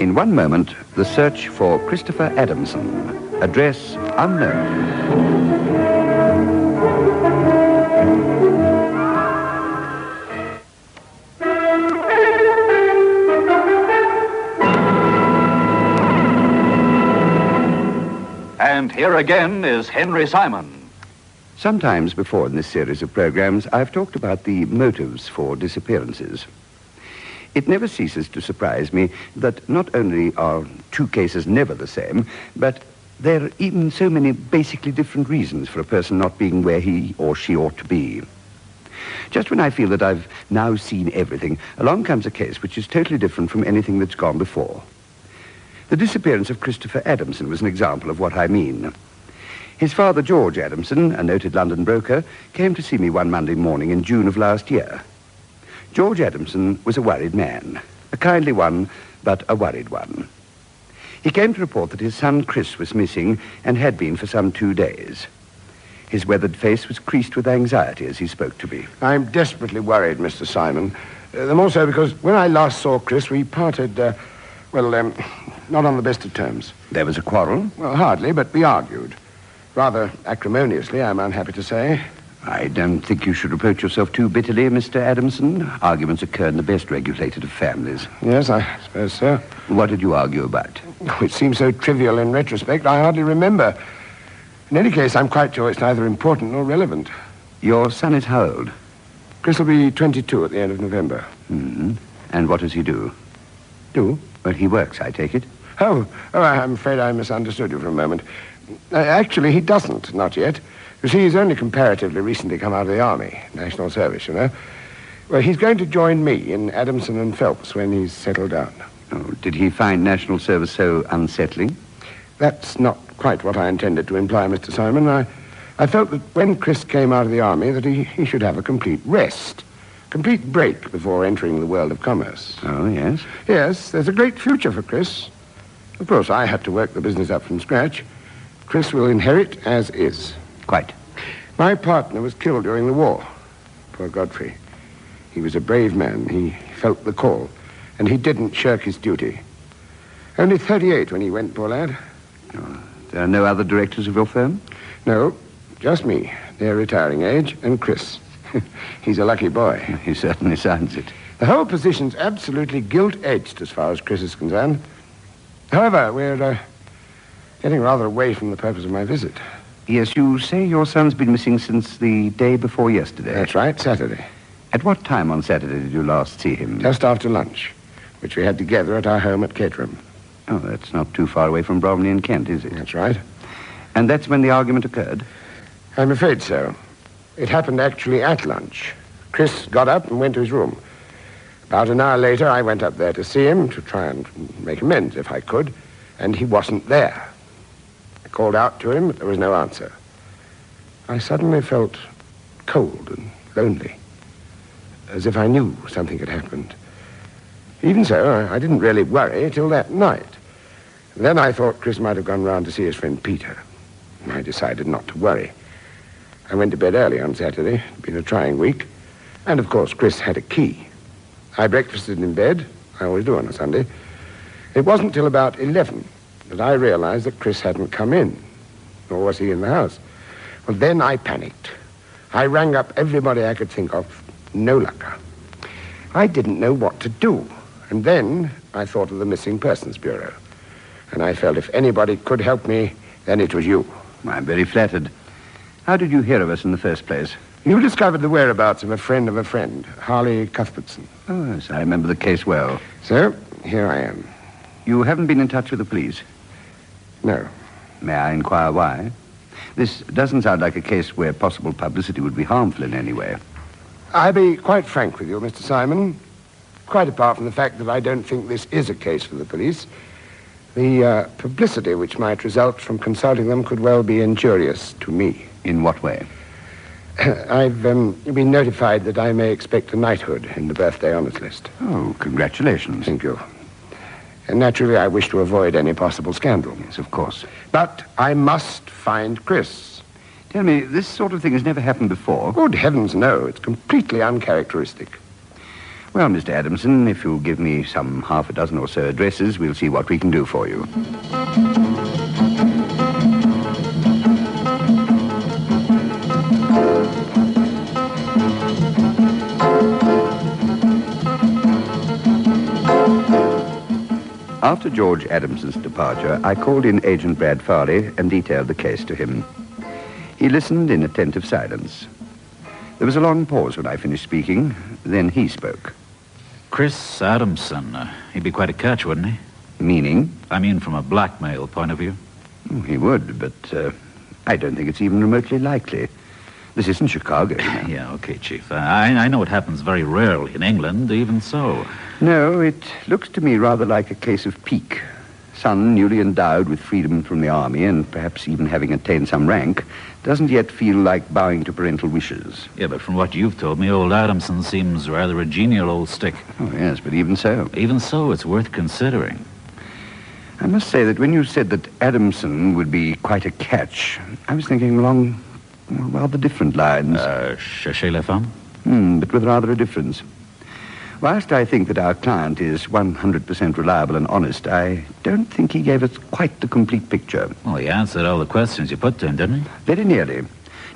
In one moment, the search for Christopher Adamson. Address unknown. And here again is Henry Simon. Sometimes before in this series of programs, I've talked about the motives for disappearances. It never ceases to surprise me that not only are two cases never the same, but there are even so many basically different reasons for a person not being where he or she ought to be. Just when I feel that I've now seen everything, along comes a case which is totally different from anything that's gone before. The disappearance of Christopher Adamson was an example of what I mean. His father, George Adamson, a noted London broker, came to see me one Monday morning in June of last year. George Adamson was a worried man, a kindly one, but a worried one. He came to report that his son Chris was missing and had been for some 2 days. His weathered face was creased with anxiety as he spoke to me. I'm desperately worried, Mr. Simon. The more so because when I last saw Chris, we parted, not on the best of terms. There was a quarrel? Well, hardly, but we argued. Rather acrimoniously, I'm unhappy to say. I don't think you should reproach yourself too bitterly, Mr. Adamson. Arguments occur in the best regulated of families. Yes, I suppose so. What did you argue about? Oh, it seems so trivial in retrospect, I hardly remember. In any case, I'm quite sure it's neither important nor relevant. Your son is how old? Chris will be 22 at the end of November. Mm-hmm. And what does he do? Do? Well, he works, I take it. Oh, I'm afraid I misunderstood you for a moment. Actually, he doesn't, not yet. You see, he's only comparatively recently come out of the Army, National Service, you know. Well, he's going to join me in Adamson and Phelps when he's settled down. Oh, did he find National Service so unsettling? That's not quite what I intended to imply, Mr. Simon. I felt that when Chris came out of the Army that he should have a complete rest, complete break before entering the world of commerce. Oh, yes? Yes, there's a great future for Chris. Of course, I had to work the business up from scratch. Chris will inherit as is. Quite. My partner was killed during the war. Poor Godfrey. He was a brave man. He felt the call, and he didn't shirk his duty. Only 38 when he went, poor lad. Oh, there are no other directors of your firm? No, just me, near retiring age, and Chris. He's a lucky boy. He certainly sounds it. The whole position's absolutely gilt-edged as far as Chris is concerned. However, we're getting rather away from the purpose of my visit. Yes, you say your son's been missing since the day before yesterday. That's right, Saturday. At what time on Saturday did you last see him? Just after lunch, which we had together at our home at Caterham. Oh, that's not too far away from Bromley in Kent, is it? That's right. And that's when the argument occurred? I'm afraid so. It happened actually at lunch. Chris got up and went to his room. About an hour later, I went up there to see him, to try and make amends if I could, and he wasn't there. I called out to him, but there was no answer. I suddenly felt cold and lonely, as if I knew something had happened. Even so, I didn't really worry till that night. Then I thought Chris might have gone round to see his friend Peter. I decided not to worry. I went to bed early on Saturday. It'd been a trying week. And, of course, Chris had a key. I breakfasted in bed. I always do on a Sunday. It wasn't till about 11 that I realized that Chris hadn't come in, nor was he in the house. Well, then I panicked. I rang up everybody I could think of. No luck. I didn't know what to do. And then I thought of the Missing Persons Bureau. And I felt if anybody could help me, then it was you. I'm very flattered. How did you hear of us in the first place? You discovered the whereabouts of a friend, Harley Cuthbertson. Oh, yes, I remember the case well. So, here I am. You haven't been in touch with the police? No. May I inquire why? This doesn't sound like a case where possible publicity would be harmful in any way. I'll be quite frank with you, Mr. Simon. Quite apart from the fact that I don't think this is a case for the police, the publicity which might result from consulting them could well be injurious to me. In what way? I've been notified that I may expect a knighthood in the birthday honours list. Oh, congratulations. Thank you. And naturally, I wish to avoid any possible scandal. Yes, of course. But I must find Chris. Tell me, this sort of thing has never happened before? Good heavens, no. It's completely uncharacteristic. Well, Mr. Adamson, if you'll give me some half a dozen or so addresses, we'll see what we can do for you. After George Adamson's departure, I called in Agent Brad Farley and detailed the case to him. He listened in attentive silence. There was a long pause when I finished speaking. Then he spoke. Chris Adamson, he'd be quite a catch, wouldn't he? Meaning? I mean, from a blackmail point of view. He would, but I don't think it's even remotely likely. This isn't Chicago, you know. Yeah, okay, Chief. I know it happens very rarely in England, even so. No, it looks to me rather like a case of pique. Son, newly endowed with freedom from the army and perhaps even having attained some rank, doesn't yet feel like bowing to parental wishes. Yeah, but from what you've told me, old Adamson seems rather a genial old stick. Oh, yes, but even so. Even so, it's worth considering. I must say that when you said that Adamson would be quite a catch, I was thinking along rather different lines. Cherchez la femme? But with rather a difference. Whilst I think that our client is 100% reliable and honest, I don't think he gave us quite the complete picture. Well, he answered all the questions you put to him, didn't he? Very nearly.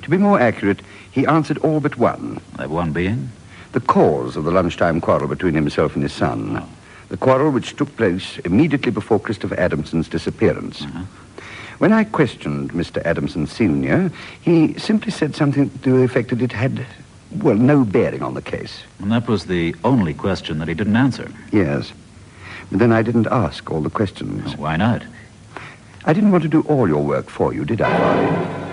To be more accurate, he answered all but one. That one being? The cause of the lunchtime quarrel between himself and his son. Oh. The quarrel which took place immediately before Christopher Adamson's disappearance. When I questioned Mr. Adamson Sr., he simply said something to the effect that it had, well, no bearing on the case. And that was the only question that he didn't answer. Yes. But then I didn't ask all the questions. Why not? I didn't want to do all your work for you, did I, Farley?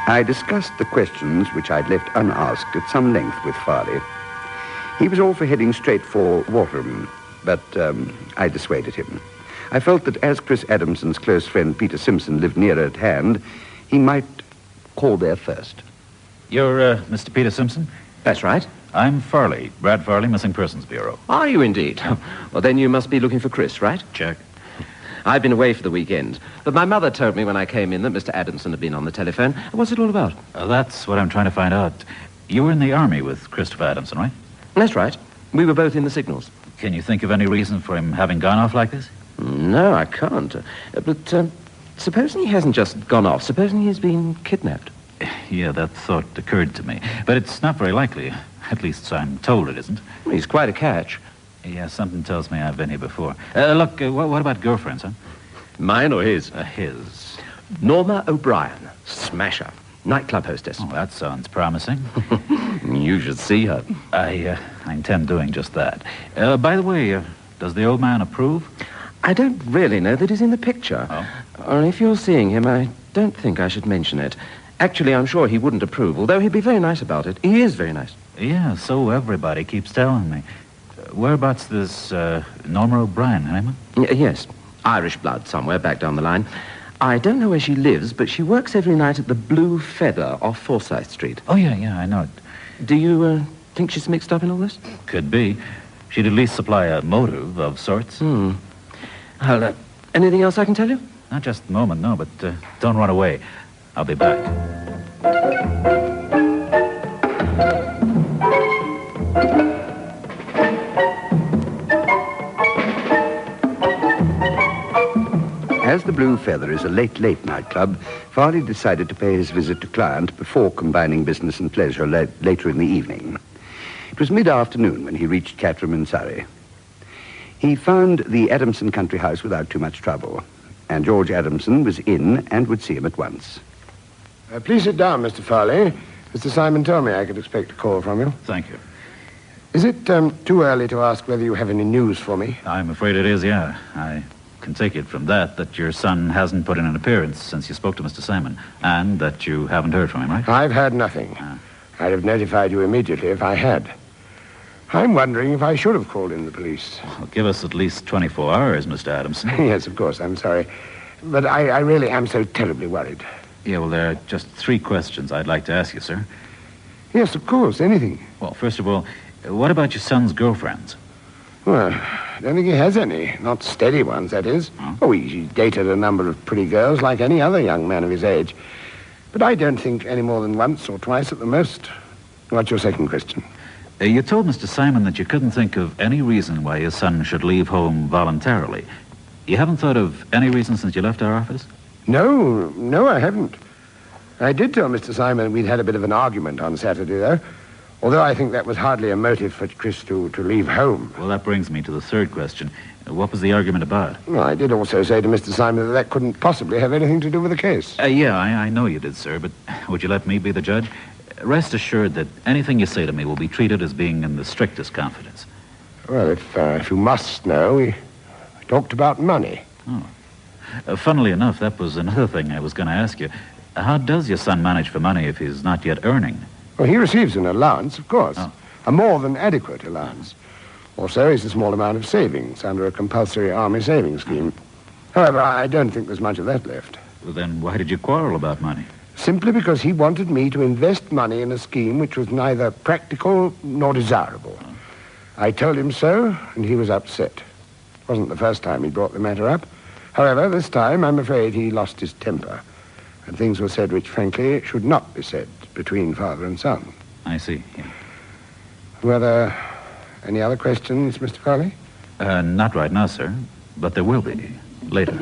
I discussed the questions which I'd left unasked at some length with Farley. He was all for heading straight for Waltham, but I dissuaded him. I felt that as Chris Adamson's close friend Peter Simpson lived nearer at hand, he might call there first. You're Mr. Peter Simpson? That's right. I'm Farley, Brad Farley, Missing Persons Bureau. Are you indeed? Well, then you must be looking for Chris, right? Check. I've been away for the weekend, but my mother told me when I came in that Mr. Adamson had been on the telephone. What's it all about? That's what I'm trying to find out. You were in the army with Christopher Adamson, right? That's right. We were both in the signals. Can you think of any reason for him having gone off like this? No, I can't. But supposing he hasn't just gone off, supposing he's been kidnapped. Yeah, that thought occurred to me. But it's not very likely. At least I'm told it isn't. Well, he's quite a catch. Yeah, something tells me I've been here before. Look, what about girlfriends, huh? Mine or his? His. Norma O'Brien. Smasher. Nightclub hostess. Oh, that sounds promising. You should see her. I intend doing just that. By the way, does the old man approve? I don't really know that he's in the picture. Oh? Or if you're seeing him, I don't think I should mention it. Actually, I'm sure he wouldn't approve, although he'd be very nice about it. He is very nice. Yeah, so everybody keeps telling me. Whereabouts this Norma O'Brien, Honeyman? Yes. Irish blood somewhere back down the line. I don't know where she lives, but she works every night at the Blue Feather off Forsyth Street. Oh, yeah, I know it. Do you think she's mixed up in all this? Could be. She'd at least supply a motive of sorts. Well, anything else I can tell you? Not just a moment, no, but don't run away. I'll be back. As the Blue Feather is a late nightclub, Farley decided to pay his visit to client before combining business and pleasure later in the evening. It was mid-afternoon when he reached Caterham in Surrey. He found the Adamson country house without too much trouble, and George Adamson was in and would see him at once. Please sit down, Mr. Farley. Mr. Simon told me I could expect a call from you. Thank you. Is it too early to ask whether you have any news for me? I'm afraid it is, yeah. I can take it from that your son hasn't put in an appearance since you spoke to Mr. Simon, and that you haven't heard from him, right? I've heard nothing. I'd have notified you immediately if I had. I'm wondering if I should have called in the police. Well, give us at least 24 hours, Mr. Adamson. Yes, of course, I'm sorry. But I really am so terribly worried. Yeah, well, there are just 3 questions I'd like to ask you, sir. Yes, of course, anything. Well, first of all, what about your son's girlfriends? Well, I don't think he has any. Not steady ones, that is. Oh, he dated a number of pretty girls like any other young man of his age. But I don't think any more than once or twice at the most. What's your second question? You told Mr. Simon that you couldn't think of any reason why your son should leave home voluntarily. You haven't thought of any reason since you left our office? No, I haven't. I did tell Mr. Simon we'd had a bit of an argument on Saturday, though. Although I think that was hardly a motive for Chris to leave home. Well, that brings me to the third question. What was the argument about? Well, I did also say to Mr. Simon that couldn't possibly have anything to do with the case. Yeah, I know you did, sir, but would you let me be the judge? Rest assured that anything you say to me will be treated as being in the strictest confidence. Well, if you must know, we talked about money. Funnily enough, that was another thing I was going to ask you. How does your son manage for money if he's not yet earning? Well, he receives an allowance, of course. Oh. A more than adequate allowance. Also, is a small amount of savings under a compulsory army savings scheme. However, I don't think there's much of that left. Well, then why did you quarrel about money? Simply because he wanted me to invest money in a scheme which was neither practical nor desirable. I told him so, and he was upset. It wasn't the first time he brought the matter up. However, this time, I'm afraid he lost his temper, and things were said which, frankly, should not be said between father and son. I see, yeah. Were there any other questions, Mr. Farley? Not right now, sir, but there will be later.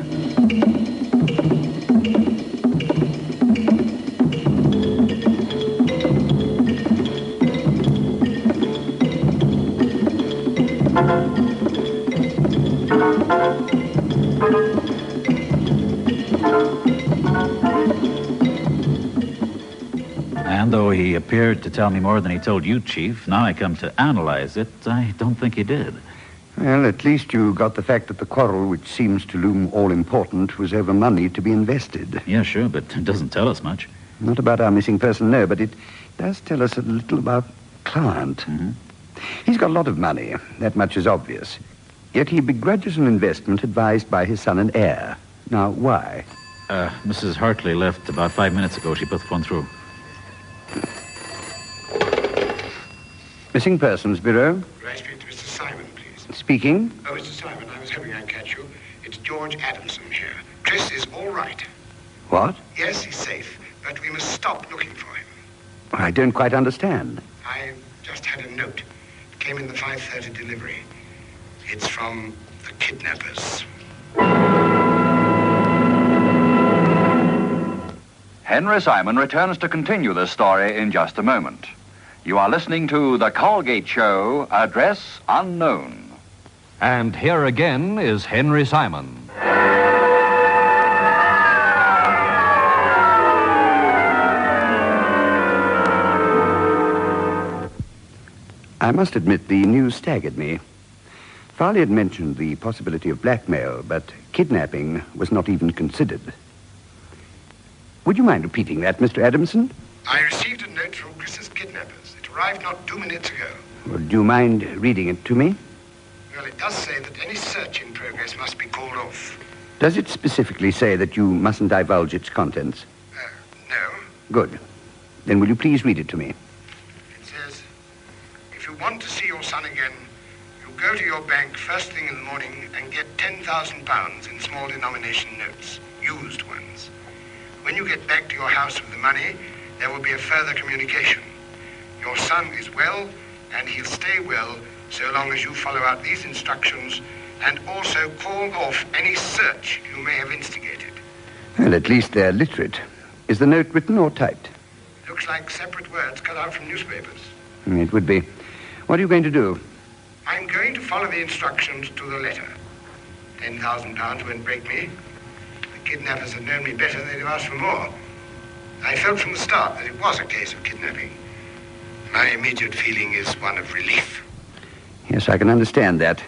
And though he appeared to tell me more than he told you, Chief, now I come to analyze it, I don't think he did. Well, at least you got the fact that the quarrel, which seems to loom all-important, was over money to be invested. Yeah, sure, but it doesn't tell us much. Not about our missing person, no, but it does tell us a little about Client. Mm-hmm. He's got a lot of money, that much is obvious. Yet he begrudges an investment advised by his son and heir. Now, why? Mrs. Hartley left about 5 minutes ago. She put the phone through. Missing Persons Bureau? Could I speak to Mr. Simon, please? Speaking. Oh, Mr. Simon, I was hoping I'd catch you. It's George Adamson here. Chris is all right. What? Yes, he's safe, but we must stop looking for him. I don't quite understand. I just had a note. It came in the 5:30 delivery. It's from the kidnappers. Henry Simon returns to continue this story in just a moment. You are listening to The Colgate Show, Address Unknown. And here again is Henry Simon. I must admit the news staggered me. Farley had mentioned the possibility of blackmail, but kidnapping was not even considered. Would you mind repeating that, Mr. Adamson? I received a note from Chris's kidnappers. It arrived not 2 minutes ago. Well, do you mind reading it to me? Well, it does say that any search in progress must be called off. Does it specifically say that you mustn't divulge its contents? No. Good. Then will you please read it to me? It says, if you want to see your son again, you go to your bank first thing in the morning and get £10,000 in small denomination notes, used ones. When you get back to your house with the money, there will be a further communication. Your son is well, and he'll stay well so long as you follow out these instructions and also call off any search you may have instigated. Well, at least they're literate. Is the note written or typed? Looks like separate words cut out from newspapers. It would be. What are you going to do? I'm going to follow the instructions to the letter. £10,000 won't break me. The kidnappers had known me better, they'd have asked for more. I felt from the start that it was a case of kidnapping. My immediate feeling is one of relief. Yes, I can understand that.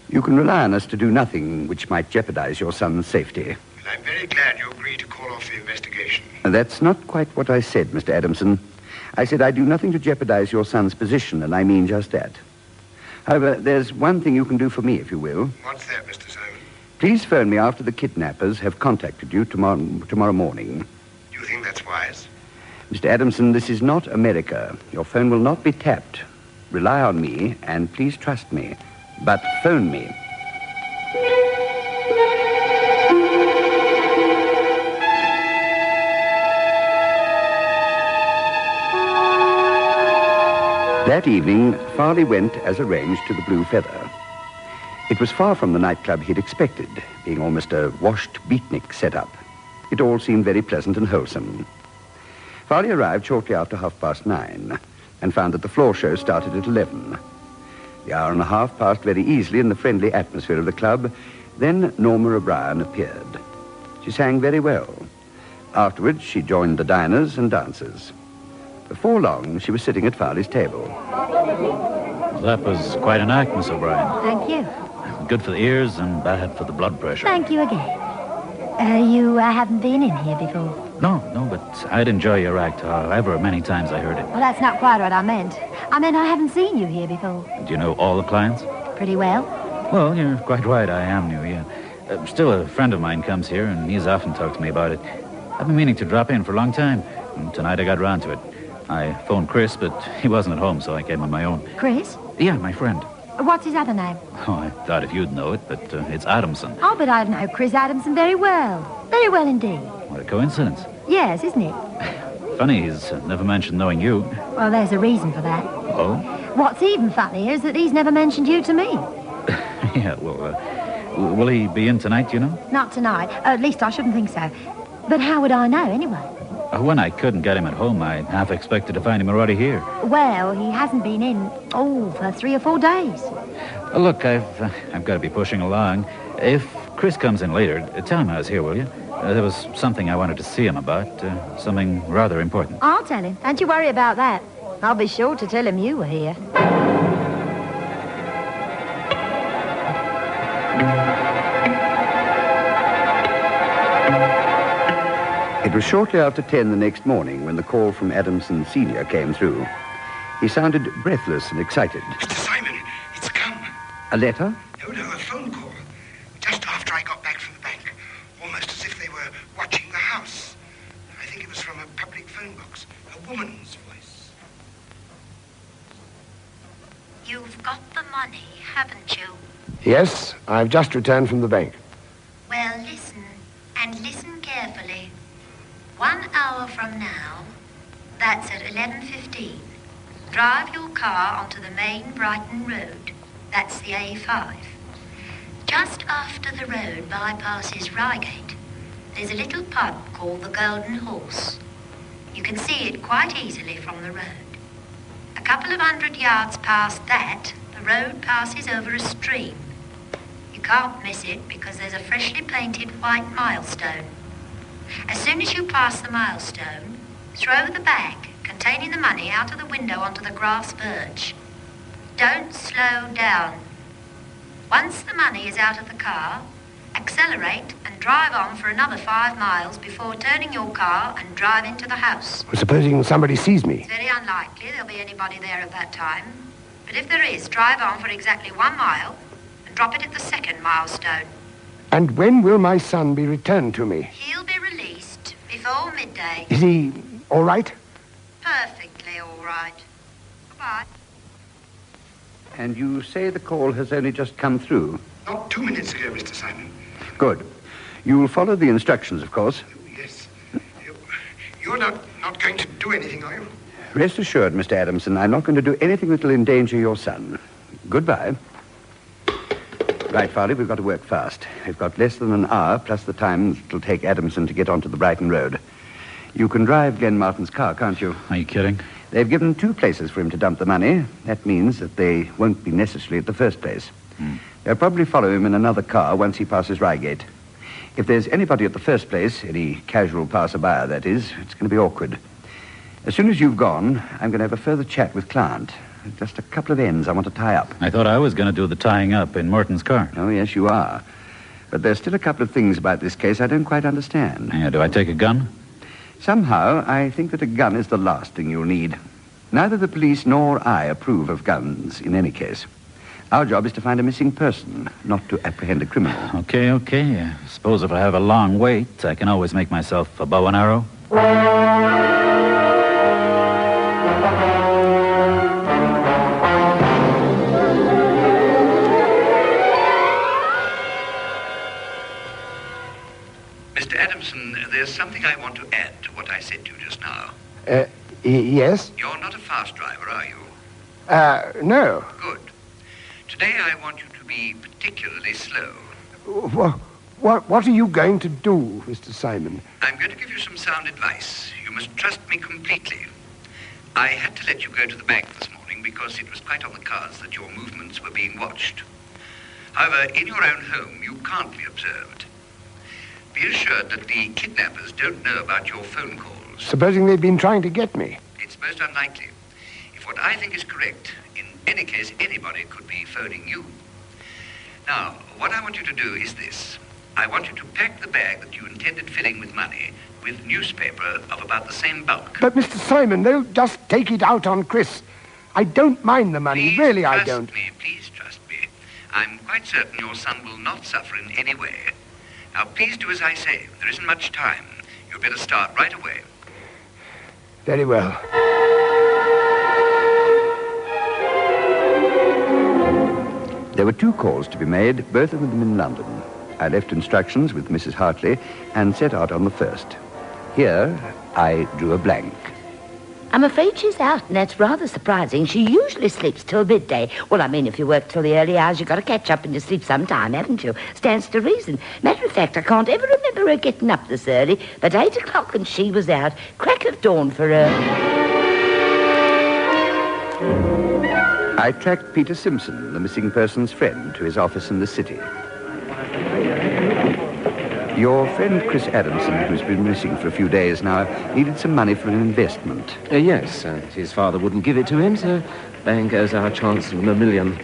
You can rely on us to do nothing which might jeopardize your son's safety. And I'm very glad you agreed to call off the investigation. That's not quite what I said, Mr. Adamson. I said I'd do nothing to jeopardize your son's position, and I mean just that. However, there's one thing you can do for me, if you will. What's that, Mr. Simon? Please phone me after the kidnappers have contacted you tomorrow morning. Do you think that's wise? Mr. Adamson, this is not America. Your phone will not be tapped. Rely on me, and please trust me. but phone me. That evening, Farley went, as arranged, to the Blue Feather. It was far from the nightclub he'd expected, being almost a washed beatnik set-up. It all seemed very pleasant and wholesome. Farley arrived shortly after 9:30 and found that the floor show started at 11. The hour and a half passed very easily in the friendly atmosphere of the club. Then Norma O'Brien appeared. She sang very well. Afterwards, she joined the diners and dancers. Before long, she was sitting at Farley's table. Well, that was quite an act, Miss O'Brien. Thank you. Good for the ears and bad for the blood pressure. Thank you again. You haven't been in here before? No, but I'd enjoy your act however many times I heard it. Well, that's not quite what I meant. I meant I haven't seen you here before. Do you know all the clients? Pretty well. Well, you're quite right. I am new, yeah. Still, a friend of mine comes here, and he's often talked to me about it. I've been meaning to drop in for a long time, and tonight I got round to it. I phoned Chris, but he wasn't at home, so I came on my own. Chris? Yeah, my friend. What's his other name? Oh, I thought if you'd know it, but it's Adamson. Oh, but I know Chris Adamson very well. Very well indeed. What a coincidence. Yes, isn't it? Funny, he's never mentioned knowing you. Well, there's a reason for that. Oh? What's even funnier is that he's never mentioned you to me. Yeah, well, will he be in tonight, you know? Not tonight. At least I shouldn't think so. But how would I know, anyway? When I couldn't get him at home, I half expected to find him already here. Well, he hasn't been in, for 3 or 4 days. Look, I've got to be pushing along. If Chris comes in later, tell him I was here, will you? There was something I wanted to see him about, something rather important. I'll tell him. Don't you worry about that. I'll be sure to tell him you were here. It was shortly after 10 the next morning when the call from Adamson Sr. came through. He sounded breathless and excited. Mr. Simon, it's come. A letter? No, a phone call. Just after I got back from the bank. Almost as if they were watching the house. I think it was from a public phone box. A woman's voice. You've got the money, haven't you? Yes, I've just returned from the bank. Well, listen, and listen carefully. 1 hour from now, that's at 11:15, drive your car onto the main Brighton Road. That's the A5. Just after the road bypasses Reigate, there's a little pub called the Golden Horse. You can see it quite easily from the road. A couple of 100 yards past that, the road passes over a stream. You can't miss it because there's a freshly painted white milestone. As soon as you pass the milestone, throw the bag containing the money out of the window onto the grass verge. Don't slow down. Once the money is out of the car, accelerate and drive on for another 5 miles before turning your car and drive into the house. Well, supposing somebody sees me. It's very unlikely there'll be anybody there at that time. But if there is, drive on for exactly 1 mile and drop it at the second milestone. And when will my son be returned to me? He'll be released before midday. Is he all right? Perfectly all right. Goodbye. And you say the call has only just come through? Not 2 minutes ago, Mr. Simon. Good. You'll follow the instructions, of course. Yes. You're not going to do anything, are you? Rest assured, Mr. Adamson, I'm not going to do anything that will endanger your son. Goodbye. Right, Farley, we've got to work fast. We've got less than an hour, plus the time it'll take Adamson to get onto the Brighton Road. You can drive Glenn Martin's car, can't you? Are you kidding? They've given 2 places for him to dump the money. That means that they won't be necessarily at the first place. They'll probably follow him in another car once he passes Reigate. If there's anybody at the first place, any casual passerby, that is, it's going to be awkward. As soon as you've gone, I'm going to have a further chat with Client. Just a couple of ends I want to tie up. I thought I was going to do the tying up in Morton's car. Oh, yes, you are. But there's still a couple of things about this case I don't quite understand. Yeah, do I take a gun? Somehow, I think that a gun is the last thing you'll need. Neither the police nor I approve of guns in any case. Our job is to find a missing person, not to apprehend a criminal. Okay. Suppose if I have a long wait, I can always make myself a bow and arrow. Mr. Adamson, there's something I want to add to what I said to you just now. Yes? You're not a fast driver, are you? No. Good. Today I want you to be particularly slow. What are you going to do, Mr. Simon? I'm going to give you some sound advice. You must trust me completely. I had to let you go to the bank this morning because it was quite on the cards that your movements were being watched. However, in your own home, you can't be observed. Be assured that the kidnappers don't know about your phone calls. Supposing they've been trying to get me? It's most unlikely. If what I think is correct, in any case, anybody could be phoning you. Now, what I want you to do is this. I want you to pack the bag that you intended filling with money with newspaper of about the same bulk. But, Mr. Simon, they'll just take it out on Chris. I don't mind the money. Please really, I don't. Please trust me. I'm quite certain your son will not suffer in any way. Now, please do as I say. There isn't much time. You'd better start right away. Very well. There were 2 calls to be made, both of them in London. I left instructions with Mrs. Hartley and set out on the first. Here, I drew a blank. I'm afraid she's out, and that's rather surprising. She usually sleeps till midday. Well, I mean, if you work till the early hours, you've got to catch up and you sleep sometime, haven't you? Stands to reason. Matter of fact, I can't ever remember her getting up this early, but 8 o'clock and she was out. Crack of dawn for her. I tracked Peter Simpson, the missing person's friend, to his office in the city. Your friend Chris Adamson, who's been missing for a few days now, needed some money for an investment. Yes, his father wouldn't give it to him, so bang goes our chance of $1 million.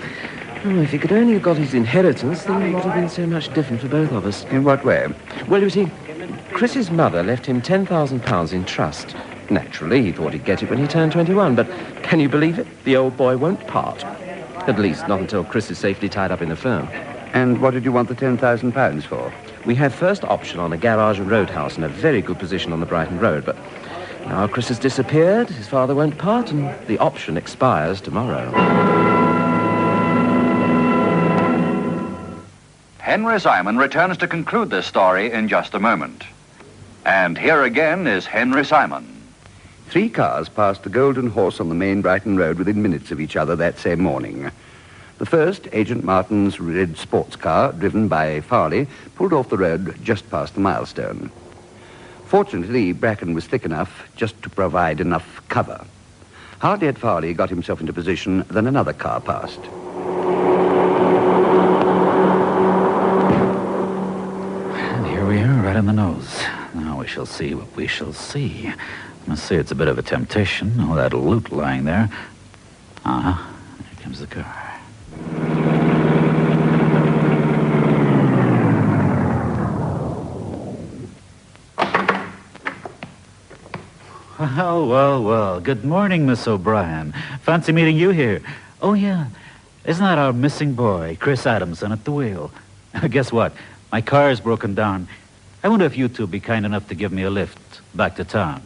Oh, if he could only have got his inheritance, then it would have been so much different for both of us. In what way? Well, you see, Chris's mother left him £10,000 in trust. Naturally, he thought he'd get it when he turned 21, but can you believe it? The old boy won't part. At least not until Chris is safely tied up in a firm. And what did you want the £10,000 for? We had first option on a garage and roadhouse in a very good position on the Brighton Road, but now Chris has disappeared, his father won't part, and the option expires tomorrow. Henry Simon returns to conclude this story in just a moment. And here again is Henry Simon. 3 cars passed the Golden Horse on the main Brighton Road within minutes of each other that same morning. The first, Agent Martin's red sports car, driven by Farley, pulled off the road just past the milestone. Fortunately, bracken was thick enough just to provide enough cover. Hardly had Farley got himself into position than another car passed. And here we are, right on the nose. Now we shall see what we shall see. I must say it's a bit of a temptation, all that loot lying there. Here comes the car. Well. Good morning, Miss O'Brien. Fancy meeting you here. Oh, yeah. Isn't that our missing boy, Chris Adamson, at the wheel? Guess what? My car's broken down. I wonder if you two would be kind enough to give me a lift back to town.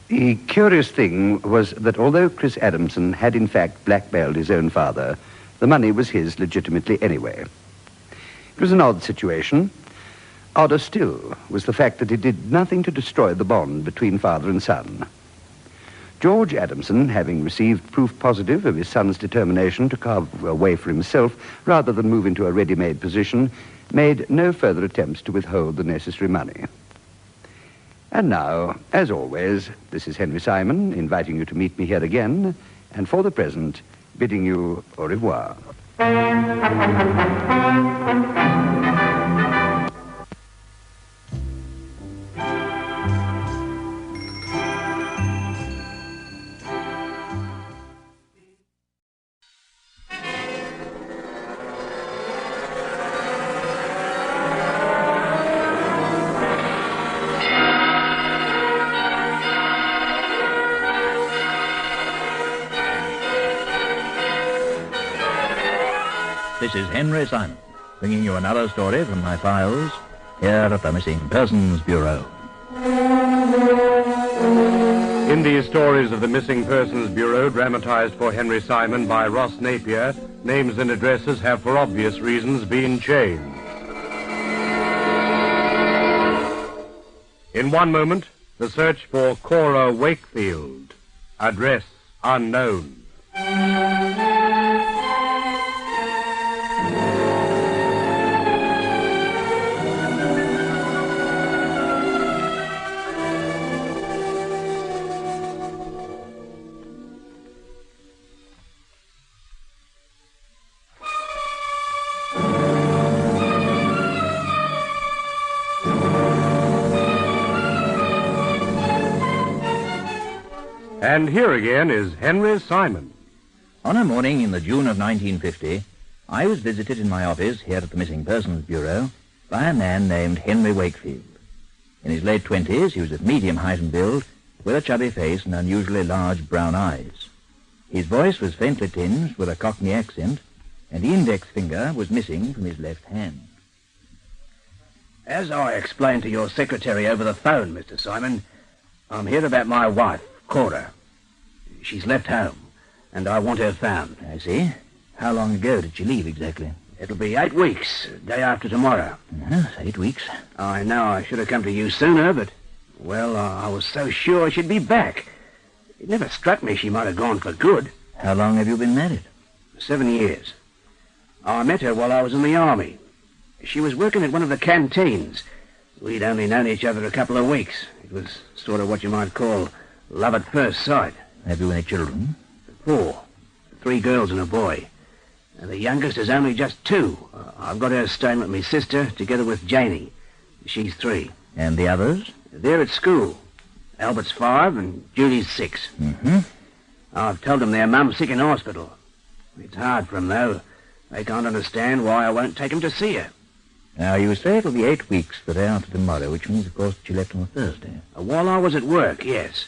The curious thing was that although Chris Adamson had in fact blackmailed his own father, the money was his legitimately anyway. It was an odd situation. Odder still was the fact that it did nothing to destroy the bond between father and son. George Adamson, having received proof positive of his son's determination to carve a way for himself rather than move into a ready-made position, made no further attempts to withhold the necessary money. And now, as always, this is Henry Simon, inviting you to meet me here again, and for the present, bidding you au revoir. This is Henry Simon, bringing you another story from my files here at the Missing Persons Bureau. In these stories of the Missing Persons Bureau, dramatized for Henry Simon by Ross Napier, names and addresses have, for obvious reasons, been changed. In one moment, the search for Cora Wakefield. Address unknown. And here again is Henry Simon. On a morning in the June of 1950, I was visited in my office here at the Missing Persons Bureau by a man named Henry Wakefield. In his late 20s, he was of medium height and build, with a chubby face and unusually large brown eyes. His voice was faintly tinged with a Cockney accent, and the index finger was missing from his left hand. As I explained to your secretary over the phone, Mr. Simon, I'm here about my wife, Cora. She's left home, and I want her found. I see. How long ago did she leave exactly? It'll be 8 weeks, day after tomorrow. 8 weeks. I know I should have come to you sooner, but, well, I was so sure she'd be back. It never struck me she might have gone for good. How long have you been married? 7 years. I met her while I was in the army. She was working at one of the canteens. We'd only known each other a couple of weeks. It was sort of what you might call love at first sight. Have you any children? 4. 3 girls and a boy. And the youngest is only just 2. I've got her staying with my sister, together with Janie. She's 3. And the others? They're at school. Albert's 5 and Judy's 6. Mm-hmm. I've told them their mum's sick in hospital. It's hard for them, though. They can't understand why I won't take them to see her. Now, you say it'll be 8 weeks the day after tomorrow, which means, of course, that she left on a Thursday. While I was at work, yes.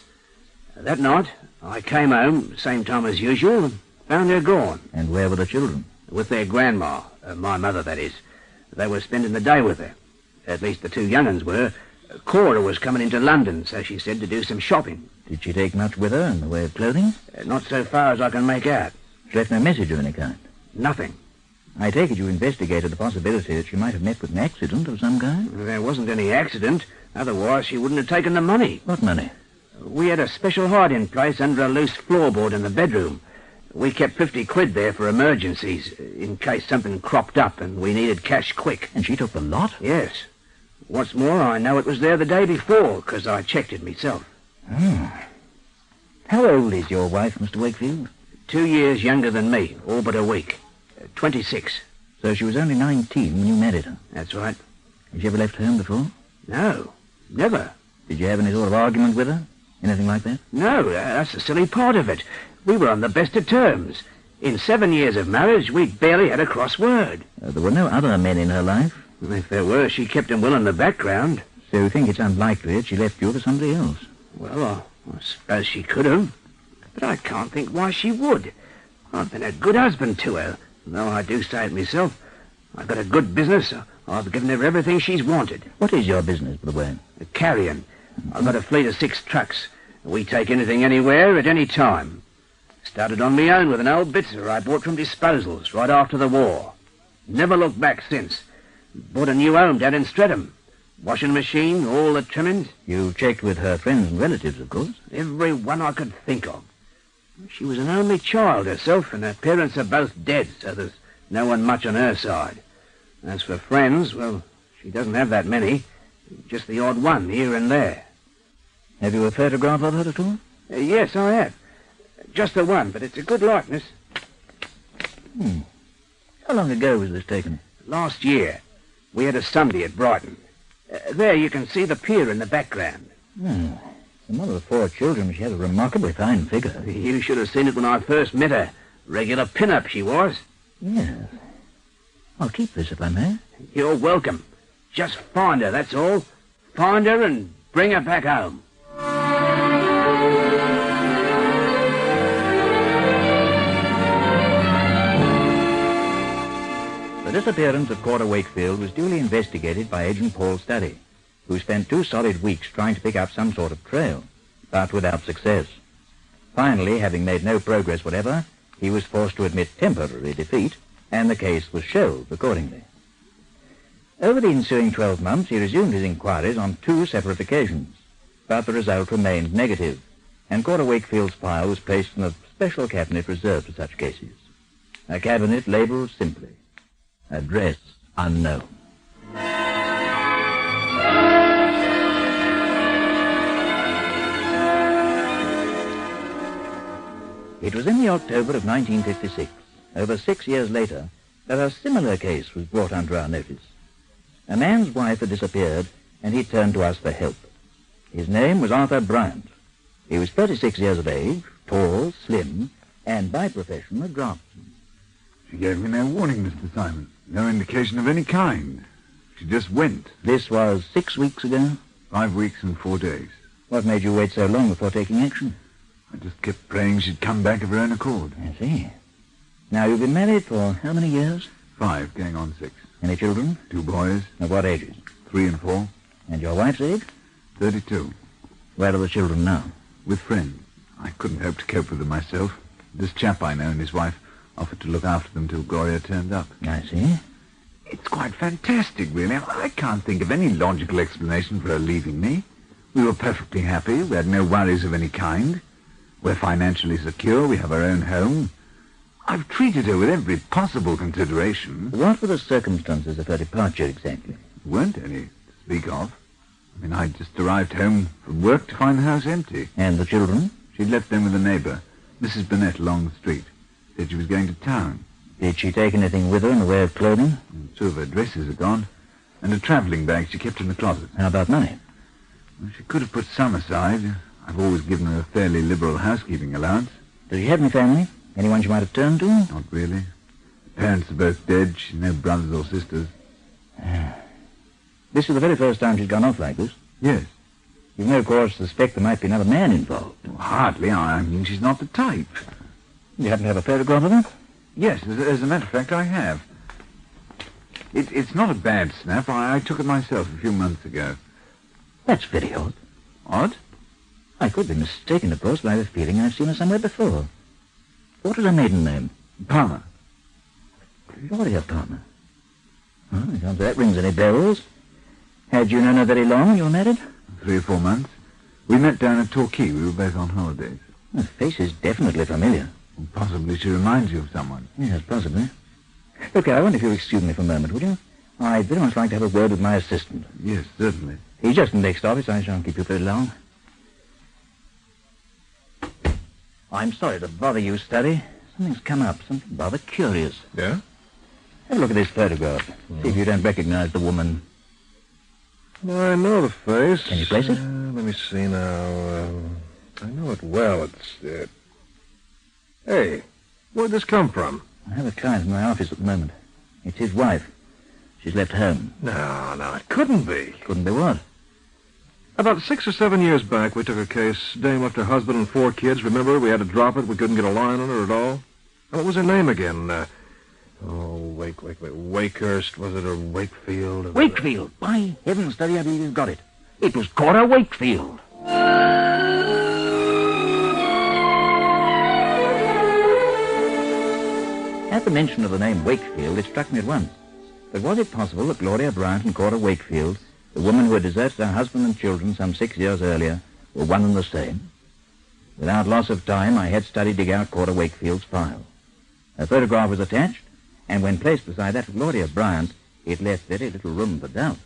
That night, I came home, same time as usual, and found her gone. And where were the children? With their grandma, my mother, that is. They were spending the day with her. At least the 2 young uns were. Cora was coming into London, so she said, to do some shopping. Did she take much with her in the way of clothing? Not so far as I can make out. She left no message of any kind? Nothing. I take it you investigated the possibility that she might have met with an accident of some kind? There wasn't any accident. Otherwise, she wouldn't have taken the money. What money? We had a special hiding place under a loose floorboard in the bedroom. We kept 50 quid there for emergencies, in case something cropped up and we needed cash quick. And she took the lot? Yes. What's more, I know it was there the day before, because I checked it myself. How old is your wife, Mr. Wakefield? 2 years younger than me, all but a week. 26. So she was only 19 when you married her? That's right. Has she ever left home before? No, never. Did you have any sort of argument with her? Anything like that? No, that's the silly part of it. We were on the best of terms. In 7 years of marriage, we barely had a cross word. There were no other men in her life? If there were, she kept them well in the background. So you think it's unlikely that she left you for somebody else? Well, I suppose she could have. But I can't think why she would. I've been a good husband to her, though I do say it myself. I've got a good business. I've given her everything she's wanted. What is your business, by the way? Carrying. I've got a fleet of 6 trucks. We take anything anywhere at any time. Started on my own with an old Bitzer I bought from disposals right after the war. Never looked back since. Bought a new home down in Streatham. Washing machine, all the trimmings. You checked with her friends and relatives, of course? Every one I could think of. She was an only child herself, and her parents are both dead, so there's no one much on her side. As for friends, well, she doesn't have that many. Just the odd one here and there. Have you a photograph of her at all? Yes, I have. Just the one, but it's a good likeness. How long ago was this taken? Last year. We had a Sunday at Brighton. There you can see the pier in the background. The mother of 4 children, she has a remarkably fine figure. You should have seen it when I first met her. Regular pin-up she was. Yes. I'll keep this if I may. You're welcome. Just find her, that's all. Find her and bring her back home. The disappearance of Cora Wakefield was duly investigated by Agent Paul Studdy, who spent 2 solid weeks trying to pick up some sort of trail, but without success. Finally, having made no progress whatever, he was forced to admit temporary defeat, and the case was shelved accordingly. Over the ensuing 12 months, he resumed his inquiries on 2 separate occasions, but the result remained negative, and Cora Wakefield's file was placed in a special cabinet reserved for such cases. A cabinet labelled simply, Address Unknown. It was in the October of 1956, over 6 years later, that a similar case was brought under our notice. A man's wife had disappeared, and he turned to us for help. His name was Arthur Bryant. He was 36 years of age, tall, slim, and by profession a draftsman. She gave me no warning, Mr. Simon. No indication of any kind. She just went. This was 6 weeks ago? 5 weeks and 4 days. What made you wait so long before taking action? I just kept praying she'd come back of her own accord. I see. Now, you've been married for how many years? 5, going on 6. Any children? 2 boys. Of what ages? 3 and 4. And your wife's age? 32. Where are the children now? With friends. I couldn't hope to cope with them myself. This chap I know and his wife offered to look after them till Gloria turned up. I see. It's quite fantastic, really. I can't think of any logical explanation for her leaving me. We were perfectly happy. We had no worries of any kind. We're financially secure. We have our own home. I've treated her with every possible consideration. What were the circumstances of her departure exactly? There weren't any to speak of. I mean, I'd just arrived home from work to find the house empty. And the children? She'd left them with a neighbour, Mrs. Burnett, along the street. Said she was going to town. Did she take anything with her in the way of clothing? And 2 of her dresses are gone, and a travelling bag she kept in the closet. How about money? Well, she could have put some aside. I've always given her a fairly liberal housekeeping allowance. Does she have any family? Anyone she might have turned to? Not really. Parents are both dead. She's no brothers or sisters. This is the very first time she's gone off like this? Yes. You've no cause to suspect there might be another man involved? Well, hardly. I mean, she's not the type. You happen to have a photograph of her? Yes, as a matter of fact, I have. It's not a bad snap. I took it myself a few months ago. That's very odd. Odd? I could be mistaken, of course, but I have a feeling I've seen her somewhere before. What was her maiden name? Palmer. Gloria Palmer. Oh, I can't say that rings any bells. Had you known her very long when you were married? 3 or 4 months. We met down at Torquay. We were both on holidays. The face is definitely familiar. Well, possibly she reminds you of someone. Yes, possibly. Okay, I wonder if you'll excuse me for a moment, would you? I'd very much like to have a word with my assistant. Yes, certainly. He's just in the next office. I shan't keep you very long. I'm sorry to bother you, Study. Something's come up, something rather curious. Yeah? Have a look at this photograph. See if you don't recognize the woman. I know the face. Can you place it? Let me see now. I know it well. It's... Hey, where'd this come from? I have a client in my office at the moment. It's his wife. She's left home. No, it couldn't be. Couldn't be what? About 6 or 7 years back, we took a case. Dame left her husband and 4 kids. Remember? We had to drop it. We couldn't get a line on her at all. What was her name again? Wakehurst. Was it, or Wakefield? Wakefield! By heaven's, Study, I believe you've got it. It was Cora Wakefield. At the mention of the name Wakefield, it struck me at once. But was it possible that Gloria Bryant and Cora Wakefield, the woman who had deserted her husband and children some 6 years earlier, were one and the same? Without loss of time, I had Study dig out Cora Wakefield's file. Her photograph was attached, and when placed beside that of Gloria Bryant, it left very little room for doubt.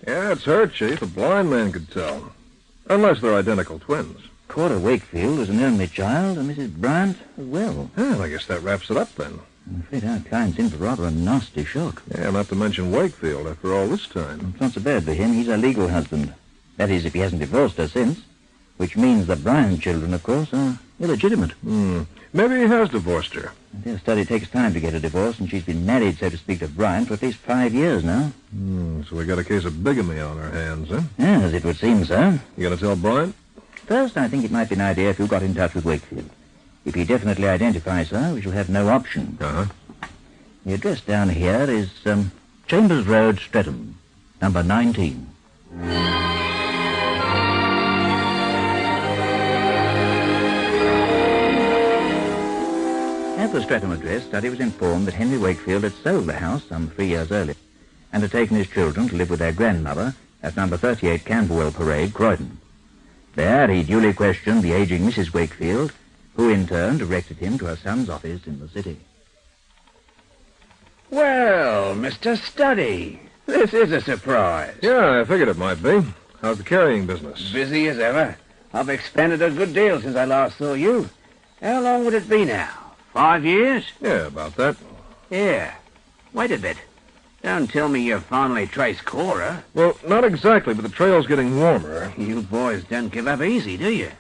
Yeah, it's her, Chief. A blind man could tell. Unless they're identical twins. Cora Wakefield was an only child, and Mrs. Bryant as well. Well, I guess that wraps it up, then. I'm afraid our client's in for rather a nasty shock. Yeah, not to mention Wakefield after all this time. It's not so bad for him. He's her legal husband. That is, if he hasn't divorced her since. Which means the Bryant children, of course, are illegitimate. Maybe he has divorced her. Their study takes time to get a divorce, and she's been married, so to speak, to Bryant for at least 5 years now. So we got a case of bigamy on our hands, huh? Yes, it would seem so. You gonna tell Bryant? First, I think it might be an idea if you got in touch with Wakefield. If he definitely identifies her, we shall have no option. Uh-huh. The address down here is Chambers Road, Streatham, number 19. At the Streatham address, Study was informed that Henry Wakefield had sold the house some 3 years earlier, and had taken his children to live with their grandmother at number 38 Camberwell Parade, Croydon. There he duly questioned the aging Mrs. Wakefield, who in turn directed him to her son's office in the city. Well, Mr. Studdy, this is a surprise. Yeah, I figured it might be. How's the carrying business? Busy as ever. I've expanded a good deal since I last saw you. How long would it be now? 5 years? Yeah, about that. Yeah. Wait a bit. Don't tell me you've finally traced Cora. Well, not exactly, but the trail's getting warmer. You boys don't give up easy, do you?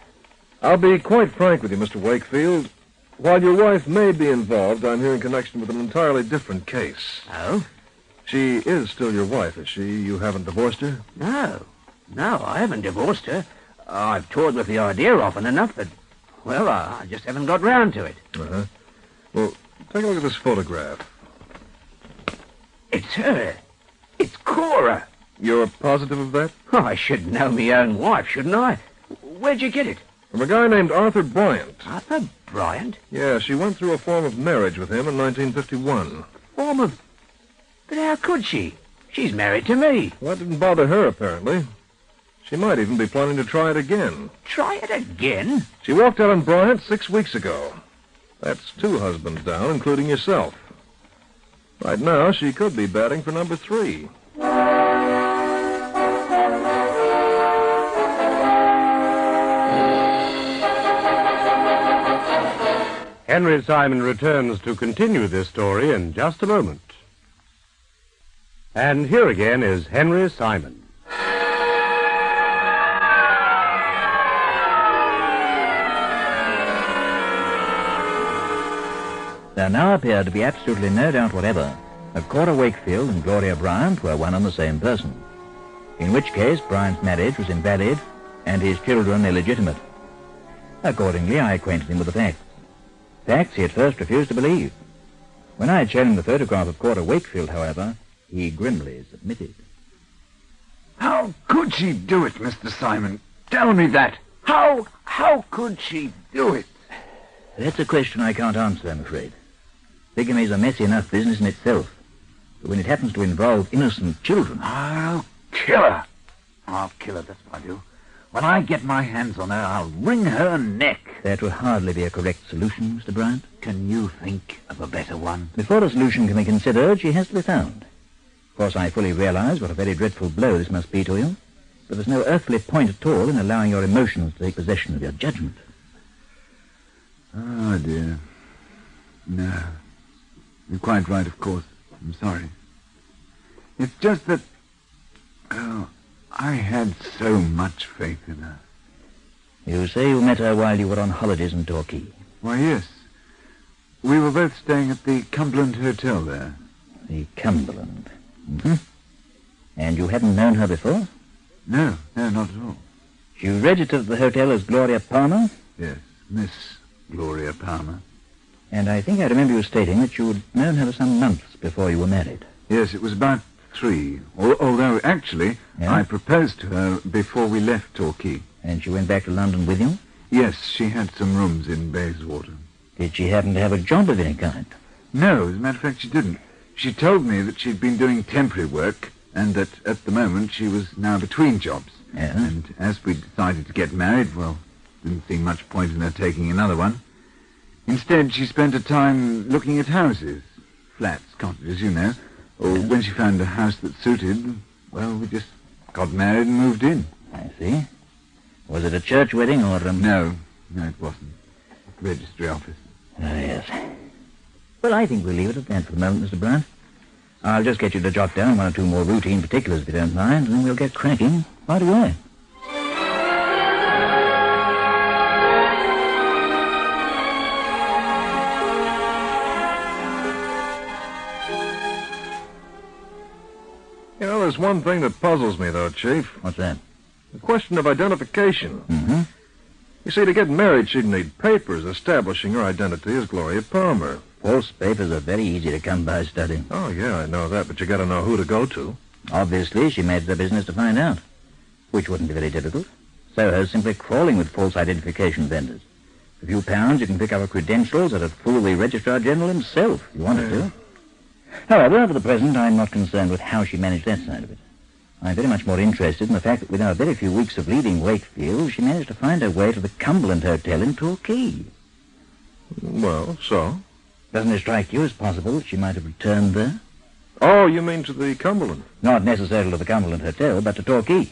I'll be quite frank with you, Mr. Wakefield. While your wife may be involved, I'm here in connection with an entirely different case. Oh? She is still your wife, is she? You haven't divorced her? No, I haven't divorced her. I've toyed with the idea often enough, but, well, I just haven't got round to it. Uh-huh. Well, take a look at this photograph. It's her. It's Cora. You're positive of that? Oh, I should know my own wife, shouldn't I? Where'd you get it? From a guy named Arthur Bryant. Arthur Bryant? Yeah, she went through a form of marriage with him in 1951. Form of... But how could she? She's married to me. Well, that didn't bother her, apparently. She might even be planning to try it again. Try it again? She walked out on Bryant 6 weeks ago. That's 2 husbands down, including yourself. Right now, she could be batting for number 3. Henry Simon returns to continue this story in just a moment. And here again is Henry Simon. There now appeared to be absolutely no doubt whatever that Cora Wakefield and Gloria Bryant were one and the same person, in which case Bryant's marriage was invalid and his children illegitimate. Accordingly, I acquainted him with the facts. Facts he at first refused to believe. When I had shown him the photograph of Cora Wakefield, however, he grimly submitted. How could she do it, Mr. Simon? Tell me that. How could she do it? That's a question I can't answer, I'm afraid. Bigamy's a messy enough business in itself. But when it happens to involve innocent children... I'll kill her. I'll kill her, that's what I do. When I get my hands on her, I'll wring her neck. That would hardly be a correct solution, Mr. Bryant. Can you think of a better one? Before a solution can be considered, she has to be found. Of course, I fully realize what a very dreadful blow this must be to you, but there's no earthly point at all in allowing your emotions to take possession of your judgment. Oh, dear. No. You're quite right, of course. I'm sorry. It's just that... Oh, I had so much faith in her. You say you met her while you were on holidays in Torquay. Why, yes. We were both staying at the Cumberland Hotel there. The Cumberland? Mm-hmm. And you hadn't known her before? No, not at all. She registered at the hotel as Gloria Palmer? Yes, Miss Gloria Palmer. And I think I remember you stating that you had known her for some months before you were married. Yes, it was about 3. Although, actually, yeah? I proposed to her before we left Torquay. And she went back to London with you? Yes, she had some rooms in Bayswater. Did she happen to have a job of any kind? No, as a matter of fact, she didn't. She told me that she'd been doing temporary work and that at the moment she was now between jobs. Yeah? And as we decided to get married, well, didn't seem much point in her taking another one. Instead, she spent her time looking at houses, flats, cottages, you know. Or when she found a house that suited, well, we just got married and moved in. I see. Was it a church wedding or... No, it wasn't. Registry office. Yes. Well, I think we'll leave it at that for the moment, Mr. Bryant. I'll just get you to jot down 1 or 2 more routine particulars, if you don't mind, and then we'll get cracking right away. You know, there's one thing that puzzles me, though, Chief. What's that? The question of identification. Mm-hmm. You see, to get married, she'd need papers establishing her identity as Gloria Palmer. False papers are very easy to come by, Study. Oh, yeah, I know that, but you gotta know who to go to. Obviously, she made it a business to find out, which wouldn't be very difficult. Soho's simply crawling with false identification vendors. For a few pounds, you can pick up her credentials that'd fool the Registrar General himself, if you wanted to. However, for the present, I'm not concerned with how she managed that side of it. I'm very much more interested in the fact that within a very few weeks of leaving Wakefield, she managed to find her way to the Cumberland Hotel in Torquay. Well, so? Doesn't it strike you as possible that she might have returned there? Oh, you mean to the Cumberland? Not necessarily to the Cumberland Hotel, but to Torquay.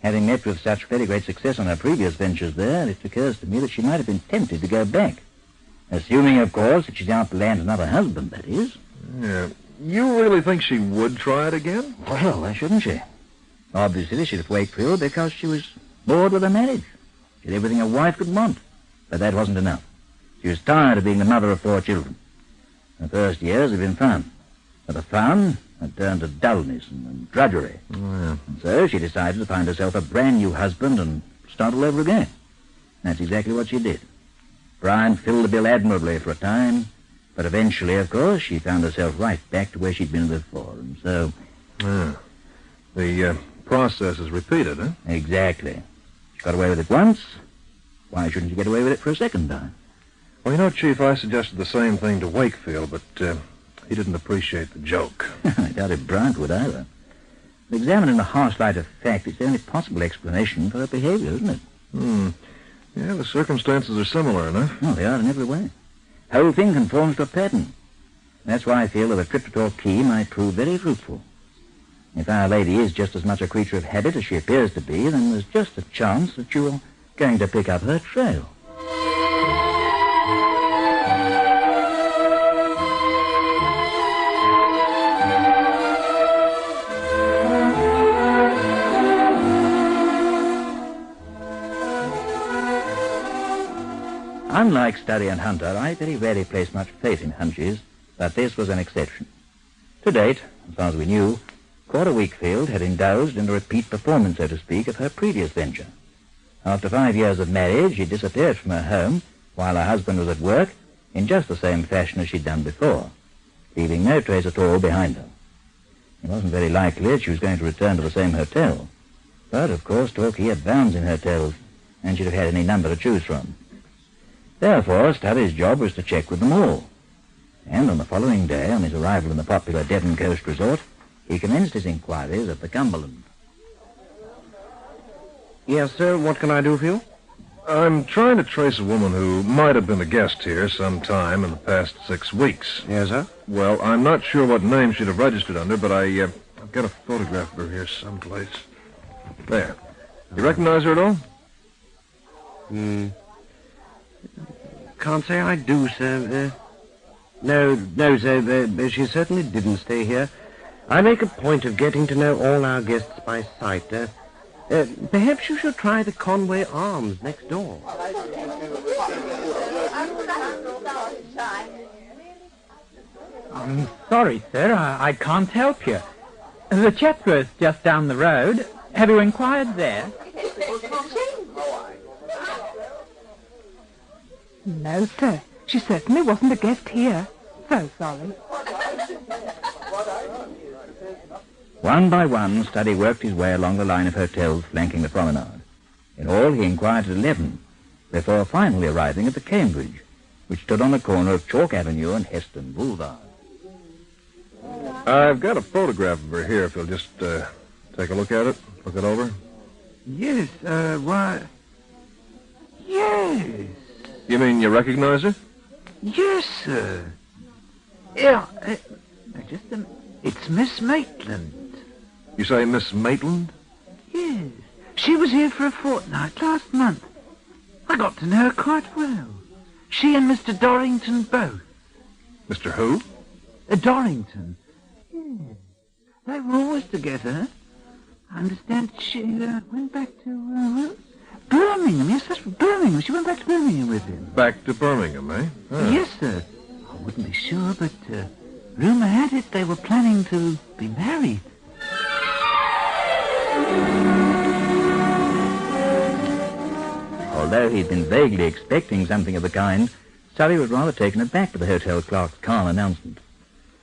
Having met with such very great success on her previous ventures there, it occurs to me that she might have been tempted to go back. Assuming, of course, that she's out to land another husband, that is. Yeah. You really think she would try it again? Well, why shouldn't she? Obviously, she left Wakefield because she was bored with her marriage. She had everything a wife could want. But that wasn't enough. She was tired of being the mother of 4 children. The first years had been fun. But the fun had turned to dullness and drudgery. Oh, yeah. And so she decided to find herself a brand new husband and start all over again. That's exactly what she did. Brian filled the bill admirably for a time, but eventually, of course, she found herself right back to where she'd been before, and so... Yeah. The process is repeated, huh? Exactly. She got away with it once. Why shouldn't she get away with it for a second time? Well, you know, Chief, I suggested the same thing to Wakefield, but he didn't appreciate the joke. I doubt if Bryant would either. But examined in the harsh light of fact, it's the only possible explanation for her behavior, isn't it? Yeah, the circumstances are similar enough. Oh, they are in every way. The whole thing conforms to a pattern. That's why I feel that a trip to Torquay might prove very fruitful. If Our Lady is just as much a creature of habit as she appears to be, then there's just a chance that you're going to pick up her trail. Unlike Studdy and Hunter, I very rarely placed much faith in hunches, but this was an exception. To date, as far as we knew, Cora Wakefield had indulged in a repeat performance, so to speak, of her previous venture. After 5 years of marriage, she disappeared from her home while her husband was at work in just the same fashion as she'd done before, leaving no trace at all behind her. It wasn't very likely that she was going to return to the same hotel. But, of course, Torquay had bounds in hotels, and she'd have had any number to choose from. Therefore, Studdy's job was to check with them all. And on the following day, on his arrival in the popular Devon Coast Resort, he commenced his inquiries at the Cumberland. Yes, sir. What can I do for you? I'm trying to trace a woman who might have been a guest here sometime in the past 6 weeks. Yes, sir? Well, I'm not sure what name she'd have registered under, but I've got a photograph of her here someplace. There. You recognize her at all? Can't say I do, sir. No, sir. She certainly didn't stay here. I make a point of getting to know all our guests by sight. Perhaps you should try the Conway Arms next door. I'm sorry, sir. I can't help you. The Chatsworth's just down the road. Have you inquired there? No, sir. She certainly wasn't a guest here. So sorry. One by one, Studdy worked his way along the line of hotels flanking the promenade. In all, he inquired at 11, before finally arriving at the Cambridge, which stood on the corner of Chalk Avenue and Heston Boulevard. I've got a photograph of her here, if you'll just take a look at it, look it over. Yes, why... Yes. You mean you recognize her? Yes, sir. Yeah, it's Miss Maitland. You say Miss Maitland? Yes. She was here for a fortnight last month. I got to know her quite well. She and Mr. Dorrington both. Mr. who? Dorrington. Yes. They were always together. I understand she went back to, Birmingham. Yes, that's Birmingham. She went back to Birmingham with him. Back to Birmingham, eh? Ah. Yes, sir. I wouldn't be sure, but rumour had it they were planning to be married. Although he'd been vaguely expecting something of the kind, Studdy was rather taken aback by the hotel clerk's calm announcement.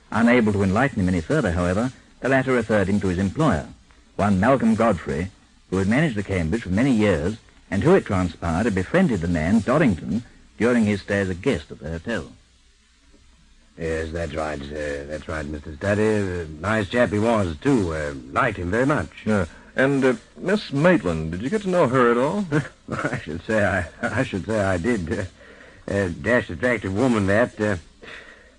Unable to enlighten him any further, however, the latter referred him to his employer, one Malcolm Godfrey, who had managed the Cambridge for many years and who, it transpired, had befriended the man, Dorrington, during his stay as a guest at the hotel. Yes, that's right, Mr. Study. Nice chap he was, too. Liked him very much. Yeah. And Miss Maitland, did you get to know her at all? I should say I did. Dashed attractive woman, that.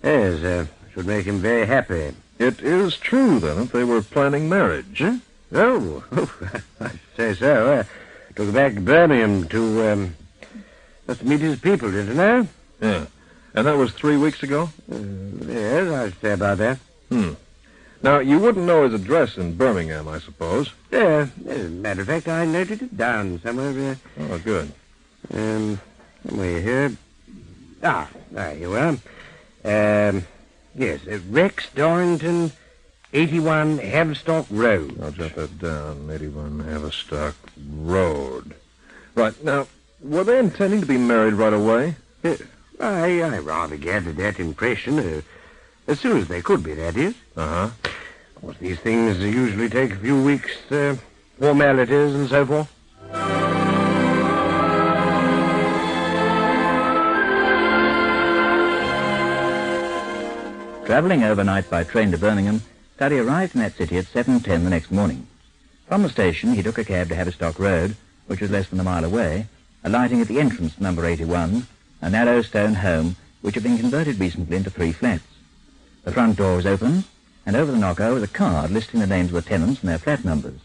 Yes, should make him very happy. It is true, then, that they were planning marriage. Huh? Oh, I should say so. Took back to Birmingham to meet his people, didn't I? Yeah. And that was 3 weeks ago? Yes, I should say about that. Now, you wouldn't know his address in Birmingham, I suppose? Yeah. As a matter of fact, I noted it down somewhere. Oh, good. Somewhere here. There you are. Yes, Rex Dorrington, 81 Haverstock Road. I'll jot that down, 81 Haverstock Road. Right, now, were they intending to be married right away? I rather gathered that impression. As soon as they could be, that is. Uh-huh. Of course, these things usually take a few weeks, formalities and so forth. Travelling overnight by train to Birmingham, Study arrived in that city at 7:10 the next morning. From the station, he took a cab to Haverstock Road, which was less than a mile away, alighting at the entrance to number 81, a narrow stone home which had been converted recently into 3 flats. The front door was open, and over the knocker was a card listing the names of the tenants and their flat numbers.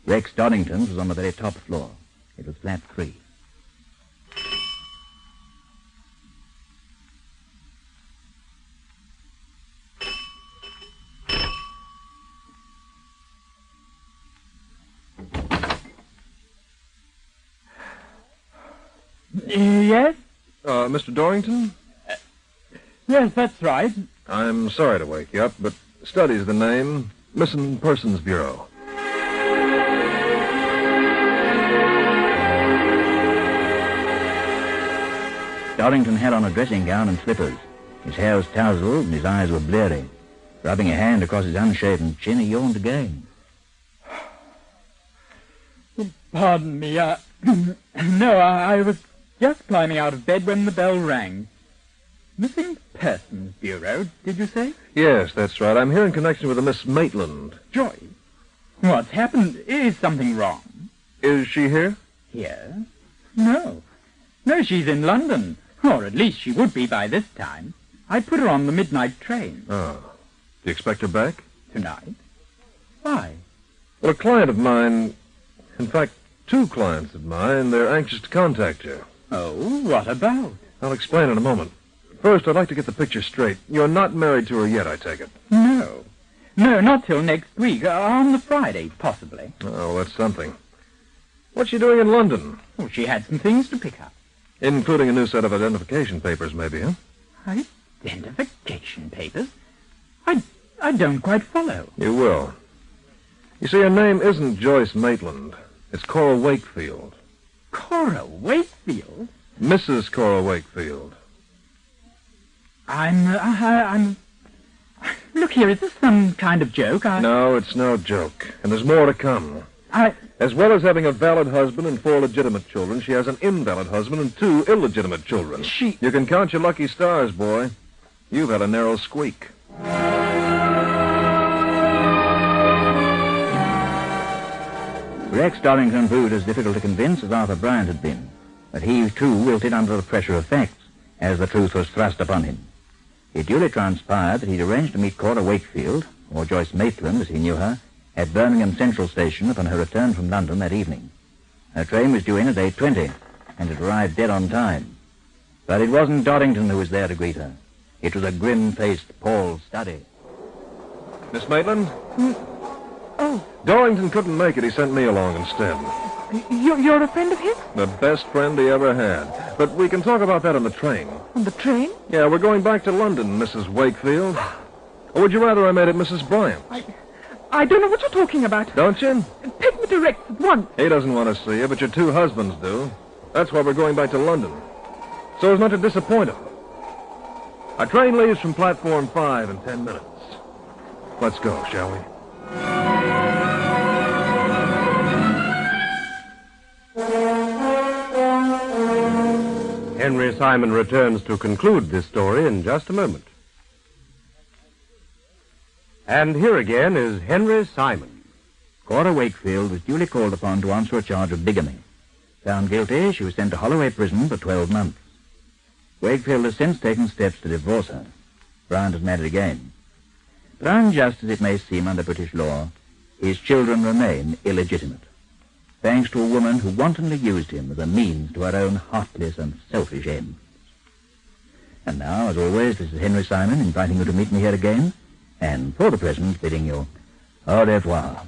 Rex Doddington's was on the very top floor. It was flat 3. Yes? Mr. Dorrington? Yes, that's right. I'm sorry to wake you up, but Study's the name. Missing Persons Bureau. Dorrington had on a dressing gown and slippers. His hair was tousled and his eyes were bleary. Rubbing a hand across his unshaven chin, he yawned again. Pardon me, no, I was just climbing out of bed when the bell rang. Missing Persons Bureau, did you say? Yes, that's right. I'm here in connection with a Miss Maitland. Joyce, what's happened? Is something wrong? Is she here? Here? No. No, she's in London. Or at least she would be by this time. I put her on the midnight train. Oh. Do you expect her back? Tonight? Why? Well, a client of mine, in fact, 2 clients of mine, they're anxious to contact her. Oh, what about? I'll explain in a moment. First, I'd like to get the picture straight. You're not married to her yet, I take it. No. No, not till next week. On the Friday, possibly. Oh, well, that's something. What's she doing in London? Oh, she had some things to pick up. Including a new set of identification papers, maybe, huh? Identification papers? I don't quite follow. You will. You see, her name isn't Joyce Maitland. It's Cora Wakefield. Cora Wakefield? Mrs. Cora Wakefield. I'm... Look here, is this some kind of joke? No, it's no joke. And there's more to come. As well as having a valid husband and 4 legitimate children, she has an invalid husband and 2 illegitimate children. You can count your lucky stars, boy. You've had a narrow squeak. Rex Dorrington proved as difficult to convince as Arthur Bryant had been, but he, too, wilted under the pressure of facts, as the truth was thrust upon him. It duly transpired that he'd arranged to meet Cora Wakefield, or Joyce Maitland, as he knew her, at Birmingham Central Station upon her return from London that evening. Her train was due in at 8:20, and it arrived dead on time. But it wasn't Dorrington who was there to greet her. It was a grim-faced Paul Study. Miss Maitland? Oh. Dorrington couldn't make it. He sent me along instead. You're a friend of his? The best friend he ever had. But we can talk about that on the train. On the train? Yeah, we're going back to London, Mrs. Wakefield. Or would you rather I met at Mrs. Bryant's? I don't know what you're talking about. Don't you? Take me to Rex at once. He doesn't want to see you, but your 2 husbands do. That's why we're going back to London. So as not to disappoint him. Our train leaves from platform 5 in 10 minutes. Let's go, shall we? Henry Simon returns to conclude this story in just a moment. And here again is Henry Simon. Cora Wakefield was duly called upon to answer a charge of bigamy. Found guilty, she was sent to Holloway Prison for 12 months. Wakefield has since taken steps to divorce her. Bryant has married again. But unjust as it may seem under British law, his children remain illegitimate, thanks to a woman who wantonly used him as a means to her own heartless and selfish ends. And now, as always, this is Henry Simon inviting you to meet me here again, and for the present bidding you au revoir.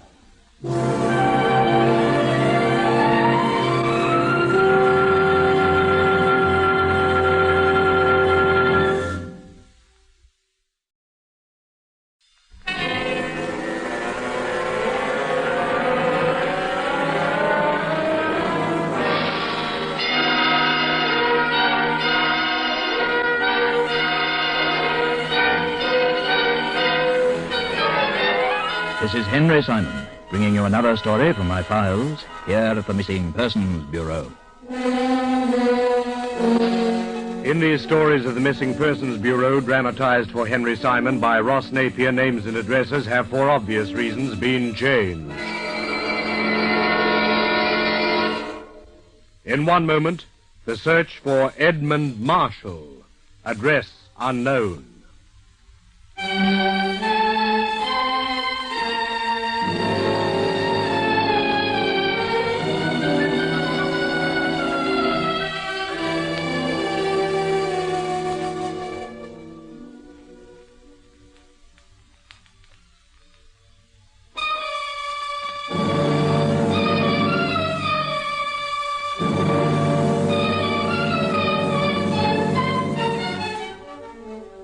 This is Henry Simon, bringing you another story from my files here at the Missing Persons Bureau. In these stories of the Missing Persons Bureau, dramatized for Henry Simon by Ross Napier, names and addresses have, for obvious reasons, been changed. In one moment, the search for Edmund Marshall, address unknown.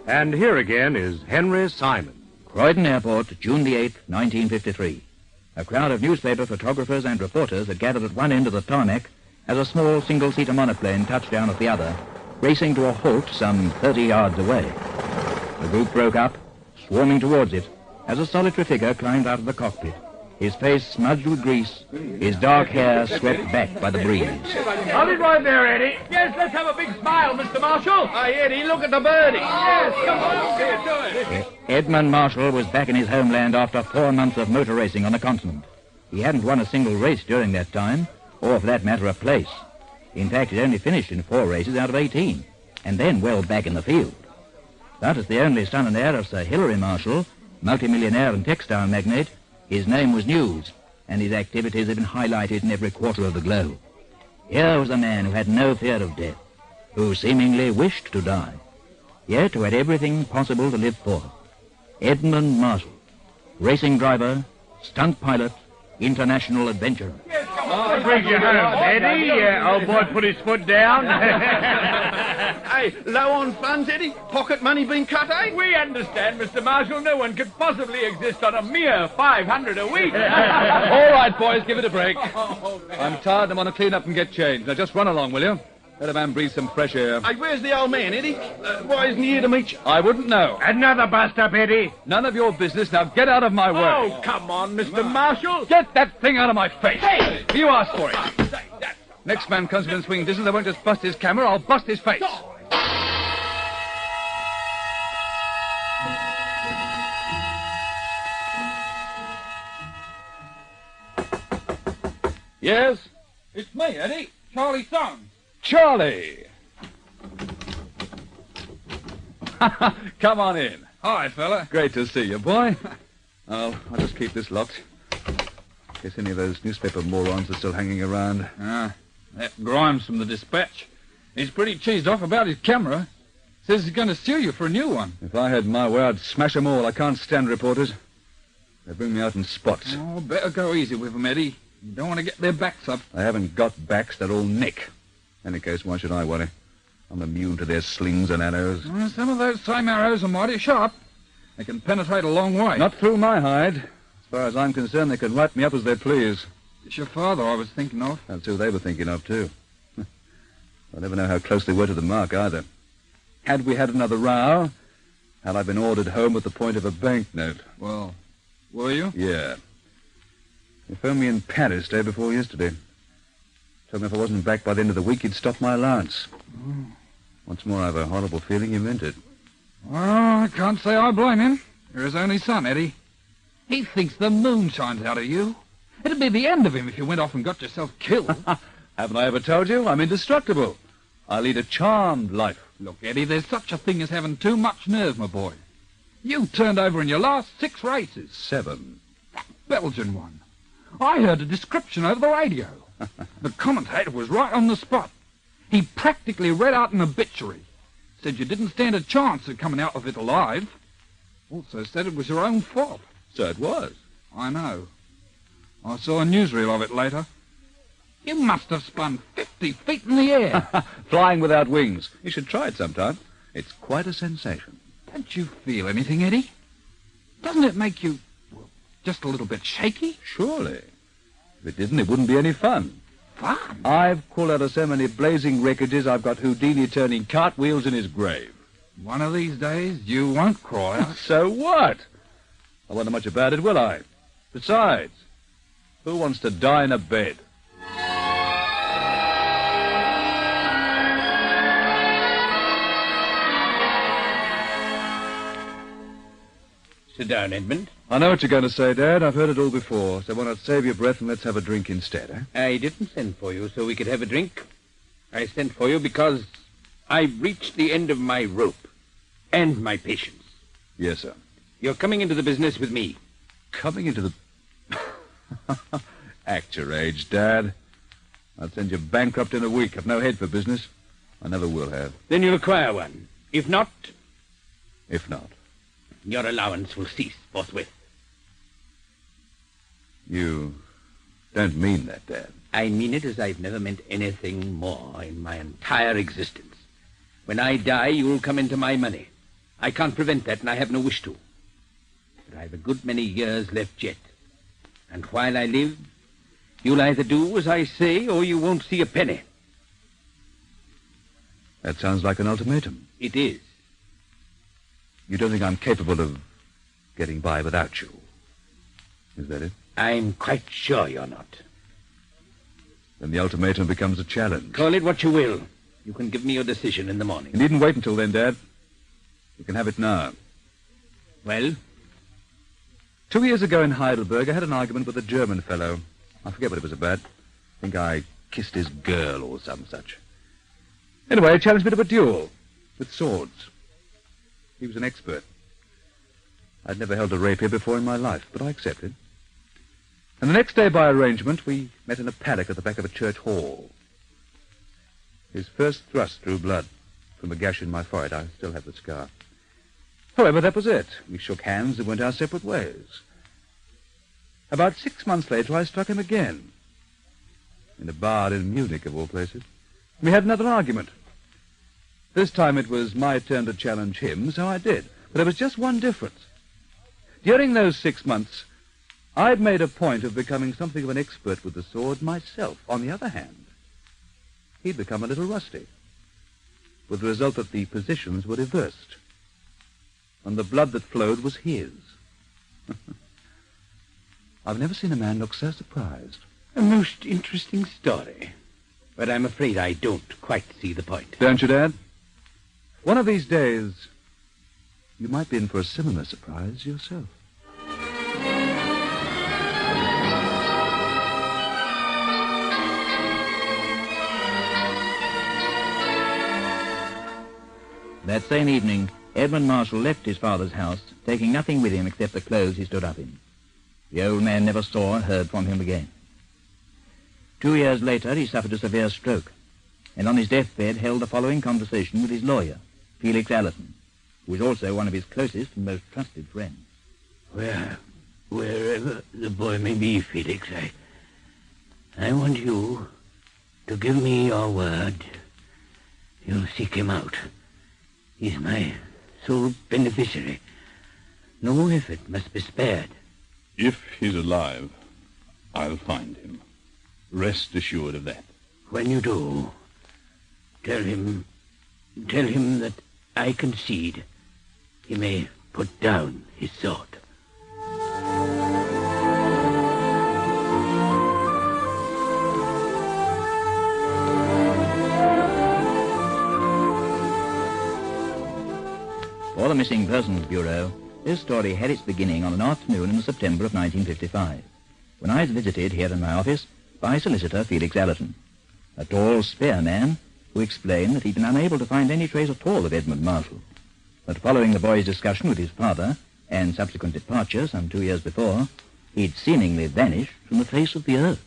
And here again is Henry Simon. Croydon Airport, June the 8th, 1953. A crowd of newspaper photographers and reporters had gathered at one end of the tarmac as a small single-seater monoplane touched down at the other, racing to a halt some 30 yards away. The group broke up, swarming towards it, as a solitary figure climbed out of the cockpit, his face smudged with grease, his dark hair swept back by the breeze. I'll be right there, Eddie. Yes, let's have a big smile, Mr. Marshall. Hi, Eddie, look at the birdie. Yes, come on, do it. Edmund Marshall was back in his homeland after 4 months of motor racing on the continent. He hadn't won a single race during that time, or for that matter, a place. In fact, he'd only finished in 4 races out of 18, and then well back in the field. But as the only son and heir of Sir Hilary Marshall, multimillionaire and textile magnate, his name was news, and his activities had been highlighted in every quarter of the globe. Here was a man who had no fear of death, who seemingly wished to die, yet who had everything possible to live for. Edmund Marshall, racing driver, stunt pilot, international adventurer. Oh, bring you home, Eddie. Old boy put his foot down. Hey, low on funds, Eddie? Pocket money been cut, eh? We understand, Mr. Marshall. No one could possibly exist on a mere $500 a week. All right, boys, give it a break. I'm tired. I want to clean up and get changed. Now, just run along, will you? Let a man breathe some fresh air. Hey, where's the old man, Eddie? Why isn't he here to meet you? I wouldn't know. Another bust-up, Eddie. None of your business. Now, get out of my way. Oh, come on, Mr. Marshall. Get that thing out of my face. Hey! You asked for it. Next man comes within swinging distance, I won't just bust his camera, I'll bust his face. Yes? It's me, Eddie. Charlie Thorne. Charlie! Come on in. Hi, fella. Great to see you, boy. I'll just keep this locked. In case any of those newspaper morons are still hanging around. That Grimes from the Dispatch. He's pretty cheesed off about his camera. Says he's going to sue you for a new one. If I had my way, I'd smash them all. I can't stand reporters. They bring me out in spots. Oh, better go easy with them, Eddie. You don't want to get their backs up. They haven't got backs, they're all neck. In any case, why should I worry? I'm immune to their slings and arrows. Well, some of those same arrows are mighty sharp. They can penetrate a long way. Not through my hide. As far as I'm concerned, they can write me up as they please. It's your father I was thinking of. That's who they were thinking of, too. I never know how close they were to the mark, either. Had we had another row, had I been ordered home at the point of a banknote. Well, were you? Yeah. He phoned me in Paris day before yesterday. Told me if I wasn't back by the end of the week, he'd stop my allowance. Oh. Once more, I have a horrible feeling he meant it. Well, I can't say I blame him. You're his only son, Eddie. He thinks the moon shines out of you. It'd be the end of him if you went off and got yourself killed. Haven't I ever told you? I'm indestructible. I lead a charmed life. Look, Eddie, there's such a thing as having too much nerve, my boy. You turned over in your last 6 races. 7. That Belgian one. I heard a description over the radio. The commentator was right on the spot. He practically read out an obituary. Said you didn't stand a chance of coming out of it alive. Also said it was your own fault. So it was. I know. I saw a newsreel of it later. You must have spun 50 feet in the air. Flying without wings. You should try it sometime. It's quite a sensation. Don't you feel anything, Eddie? Doesn't it make you, well, just a little bit shaky? Surely. If it didn't, it wouldn't be any fun. Fun? I've crawled out of so many blazing wreckages, I've got Houdini turning cartwheels in his grave. One of these days, you won't crawl out. So what? I wonder much about it, will I? Besides, who wants to die in a bed? Sit down, Edmund. I know what you're going to say, Dad. I've heard it all before. So why not save your breath and let's have a drink instead, eh? I didn't send for you so we could have a drink. I sent for you because I've reached the end of my rope and my patience. Yes, sir. You're coming into the business with me. Coming into the... Act your age, Dad. I'd send you bankrupt in a week. I've no head for business. I never will have. Then you'll acquire one. If not... If not? Your allowance will cease forthwith. You don't mean that, Dad. I mean it as I've never meant anything more in my entire existence. When I die, you'll come into my money. I can't prevent that, and I have no wish to. But I've a good many years left yet. And while I live, you'll either do as I say, or you won't see a penny. That sounds like an ultimatum. It is. You don't think I'm capable of getting by without you? Is that it? I'm quite sure you're not. Then the ultimatum becomes a challenge. Call it what you will. You can give me your decision in the morning. You needn't wait until then, Dad. You can have it now. Well? 2 years ago in Heidelberg, I had an argument with a German fellow. I forget what it was about. I think I kissed his girl or some such. Anyway, he challenged me to a duel with swords. He was an expert. I'd never held a rapier before in my life, but I accepted. And the next day, by arrangement, we met in a paddock at the back of a church hall. His first thrust drew blood from a gash in my forehead. I still have the scar. However, that was it. We shook hands and went our separate ways. About 6 months later, I struck him again. In a bar in Munich, of all places. We had another argument. This time it was my turn to challenge him, so I did. But there was just one difference. During those 6 months, I'd made a point of becoming something of an expert with the sword myself. On the other hand, he'd become a little rusty, with the result that the positions were reversed, and the blood that flowed was his. I've never seen a man look so surprised. A most interesting story, but I'm afraid I don't quite see the point. Don't you, Dad? One of these days, you might be in for a similar surprise yourself. That same evening, Edmund Marshall left his father's house, taking nothing with him except the clothes he stood up in. The old man never saw or heard from him again. 2 years later, he suffered a severe stroke, and on his deathbed held the following conversation with his lawyer, Felix Allison, who was also one of his closest and most trusted friends. Wherever the boy may be, Felix, I want you to give me your word. You'll seek him out. He's my sole beneficiary. No effort must be spared. If he's alive, I'll find him. Rest assured of that. When you do, tell him that I concede he may put down his sword. For the Missing Persons Bureau, This story had its beginning on an afternoon in September of 1955, when I was visited here in my office by solicitor Felix Allerton, a tall, spare man who explained that he'd been unable to find any trace at all of Edmund Marshall, but following the boy's discussion with his father and subsequent departure some 2 years before, he'd seemingly vanished from the face of the earth.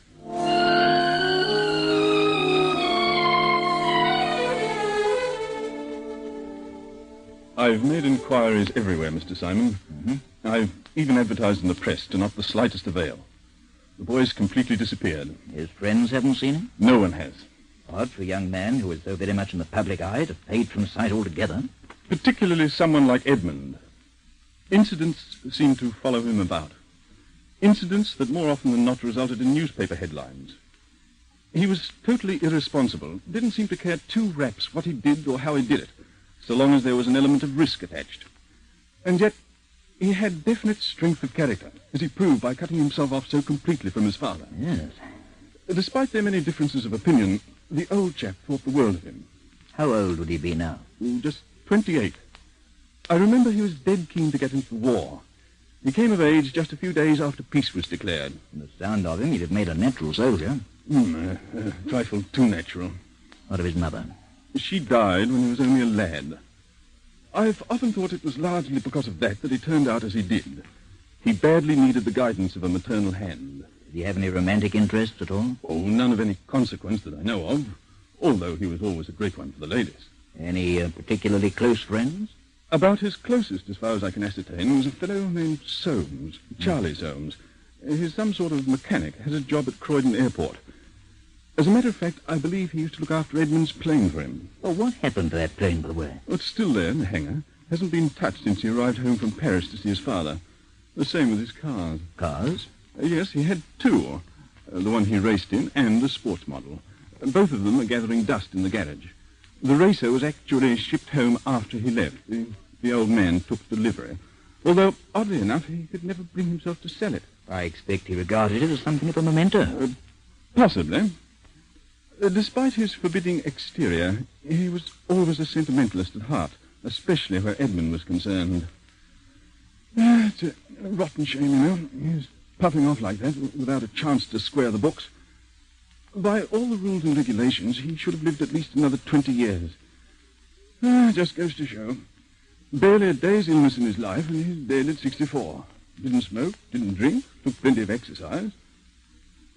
I've made inquiries everywhere, Mr. Simon. I've even advertised in the press to not the slightest avail. The boy's completely disappeared. His friends haven't seen him? No one has. Odd for a young man who was so very much in the public eye to fade from sight altogether. Particularly someone like Edmund. Incidents seem to follow him about. Incidents that more often than not resulted in newspaper headlines. He was totally irresponsible, didn't seem to care two raps what he did or how he did it, so long as there was an element of risk attached. And yet, he had definite strength of character, as he proved by cutting himself off so completely from his father. Yes. Despite their many differences of opinion, the old chap thought the world of him. How old would he be now? Just 28. I remember he was dead keen to get into the war. He came of age just a few days after peace was declared. From the sound of him, he'd have made a natural soldier. A trifle too natural. What of his mother? She died when he was only a lad. I've often thought it was largely because of that he turned out as he did. He badly needed the guidance of a maternal hand. Did he have any romantic interests at all? Oh, none of any consequence that I know of, although he was always a great one for the ladies. Any particularly close friends? About his closest, as far as I can ascertain, was a fellow named Soames, Charlie Soames. He's some sort of mechanic, has a job at Croydon Airport. As a matter of fact, I believe he used to look after Edmund's plane for him. Well, what happened to that plane, by the way? Well, it's still there in the hangar. Hasn't been touched since he arrived home from Paris to see his father. The same with his cars. Cars? Yes, he had two. The one he raced in and the sports model. Both of them are gathering dust in the garage. The racer was actually shipped home after he left. The old man took delivery. Although, oddly enough, he could never bring himself to sell it. I expect he regarded it as something of a memento. Possibly. Despite his forbidding exterior, he was always a sentimentalist at heart, especially where Edmund was concerned. It's a rotten shame, you know. He was puffing off like that without a chance to square the books. By all the rules and regulations, he should have lived at least another 20 years. Just goes to show. Barely a day's illness in his life, and he's dead at 64. Didn't smoke, didn't drink, took plenty of exercise.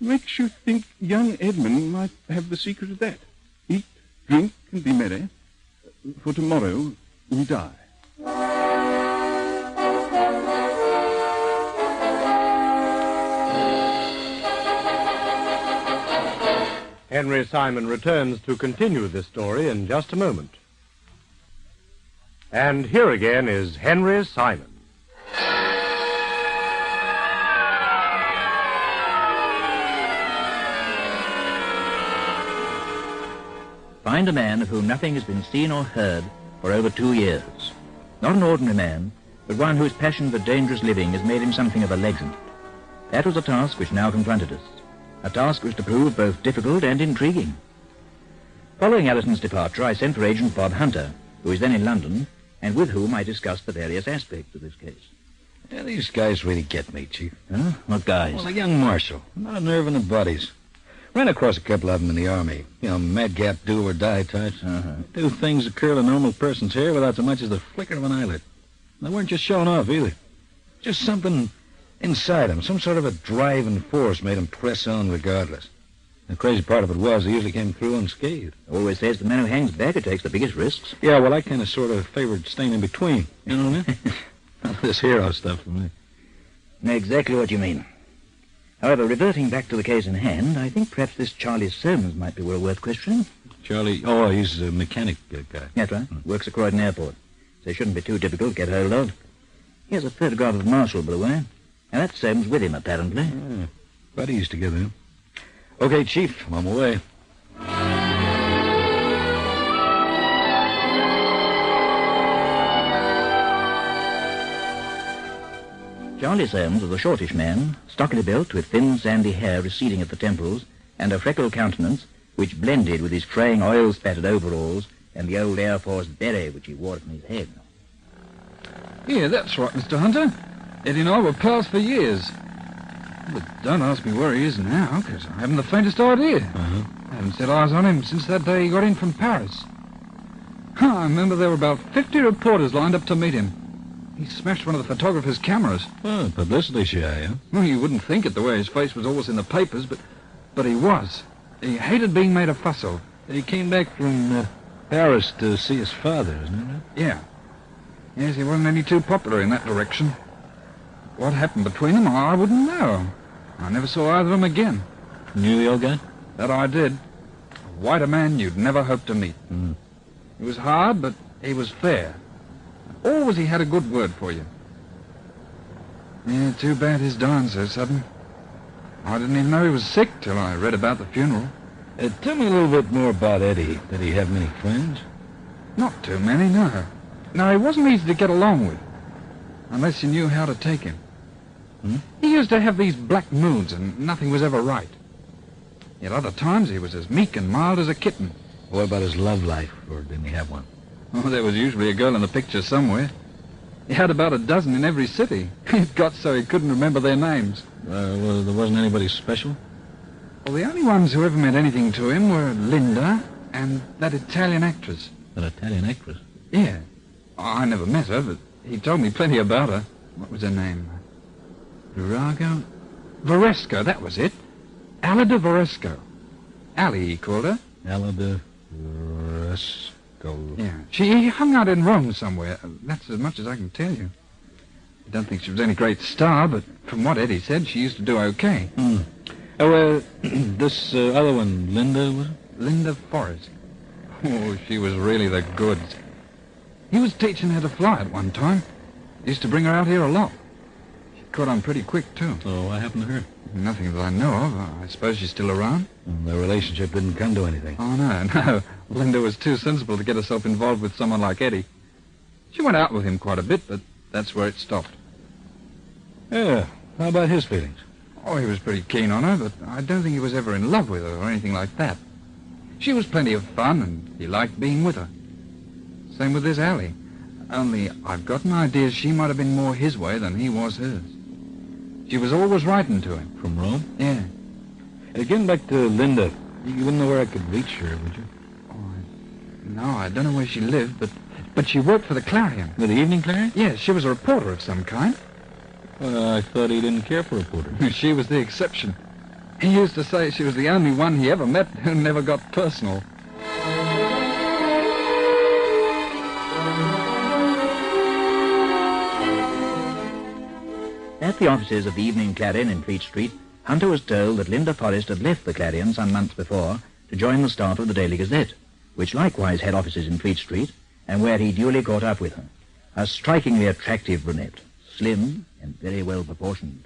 Makes you think young Edmund might have the secret of that. Eat, drink, and be merry. For tomorrow, we die. Henry Simon returns to continue this story in just a moment. And here again is Henry Simon. Find a man of whom nothing has been seen or heard for over 2 years. Not an ordinary man, but one whose passion for dangerous living has made him something of a legend. That was a task which now confronted us. A task which to prove both difficult and intriguing. Following Allerton's departure, I sent for Agent Bob Hunter, who is then in London, and with whom I discussed the various aspects of this case. Yeah, these guys really get me, Chief. Huh? What guys? Well, the young marshal. Not a nerve in their bodies. Ran across a couple of them in the Army. You know, madcap do-or-die types. Do things that curl a normal person's hair without so much as the flicker of an eyelid. They weren't just showing off, either. Just something inside them. Some sort of a driving force made them press on regardless. The crazy part of it was they usually came through unscathed. Always says the man who hangs back who takes the biggest risks. Yeah, well, I kind of sort of favored staying in between. You know what I mean? None of this hero stuff for me. Exactly what you mean. However, reverting back to the case in hand, I think perhaps this Charlie Soames might be well worth questioning. Charlie? Oh, he's a mechanic guy. That's right. Works at Croydon Airport. So it shouldn't be too difficult to get hold of. Here's a photograph of Marshall, by the way. Now, that's Soames with him, apparently. Yeah. Buddies together. Okay, Chief, I'm on my way. Charlie Soames was a shortish man, stockily built, with thin, sandy hair receding at the temples, and a freckled countenance which blended with his fraying, oil-spattered overalls and the old Air Force beret which he wore from his head. Yeah, that's right, Mr. Hunter. Eddie and I were pals for years. But don't ask me where he is now, because I haven't the faintest idea. I haven't set eyes on him since that day he got in from Paris. I remember there were about 50 reporters lined up to meet him. He smashed one of the photographer's cameras. Oh, publicity shy, huh? Well, you wouldn't think it the way his face was always in the papers, but he was. He hated being made a fuss of. He came back from Paris to see his father, isn't it? Right? Yeah. Yes, he wasn't any too popular in that direction. What happened between them, I wouldn't know. I never saw either of them again. Knew the old guy? That I did. A whiter man you'd never hope to meet. He was hard, but he was fair. Always he had a good word for you. Yeah, too bad his dying so sudden. I didn't even know he was sick till I read about the funeral. Tell me a little bit more about Eddie. Did he have many friends? Not too many, no. No, he wasn't easy to get along with, unless you knew how to take him. He used to have these black moods, and nothing was ever right. Yet other times he was as meek and mild as a kitten. What about his love life, or didn't he have one? Oh, there was usually a girl in the picture somewhere. He had about a dozen in every city. It got so he couldn't remember their names. Well, there wasn't anybody special? Well, the only ones who ever meant anything to him were Linda and that Italian actress. An Italian actress? Yeah. I never met her, but he told me plenty about her. What was her name? Virago? Varesco, that was it. Alida Varesco. Allie, he called her. Alida Varesco. Yeah. She hung out in Rome somewhere. That's as much as I can tell you. I don't think she was any great star, but from what Eddie said, she used to do okay. This other one, Linda, was it? Linda Forrest. Oh, she was really the goods. He was teaching her to fly at one time. Used to bring her out here a lot. She caught on pretty quick, too. So what happened to her? Nothing that I know of. I suppose she's still around. The relationship didn't come to anything. Oh, no. Linda was too sensible to get herself involved with someone like Eddie. She went out with him quite a bit, but that's where it stopped. Yeah. How about his feelings? Oh, he was pretty keen on her, but I don't think he was ever in love with her or anything like that. She was plenty of fun, and he liked being with her. Same with this Allie. Only I've got an idea she might have been more his way than he was hers. She was always writing to him. From Rome? Yeah. Getting back to Linda, you wouldn't know where I could reach her, would you? No, I don't know where she lived, but she worked for the Clarion. The Evening Clarion? Yes, she was a reporter of some kind. I thought he didn't care for reporters. She was the exception. He used to say she was the only one he ever met who never got personal. At the offices of the Evening Clarion in Fleet Street, Hunter was told that Linda Forrest had left the Clarion some months before to join the staff of the Daily Gazette, which likewise had offices in Fleet Street, and where he duly caught up with her. A strikingly attractive brunette, slim and very well proportioned.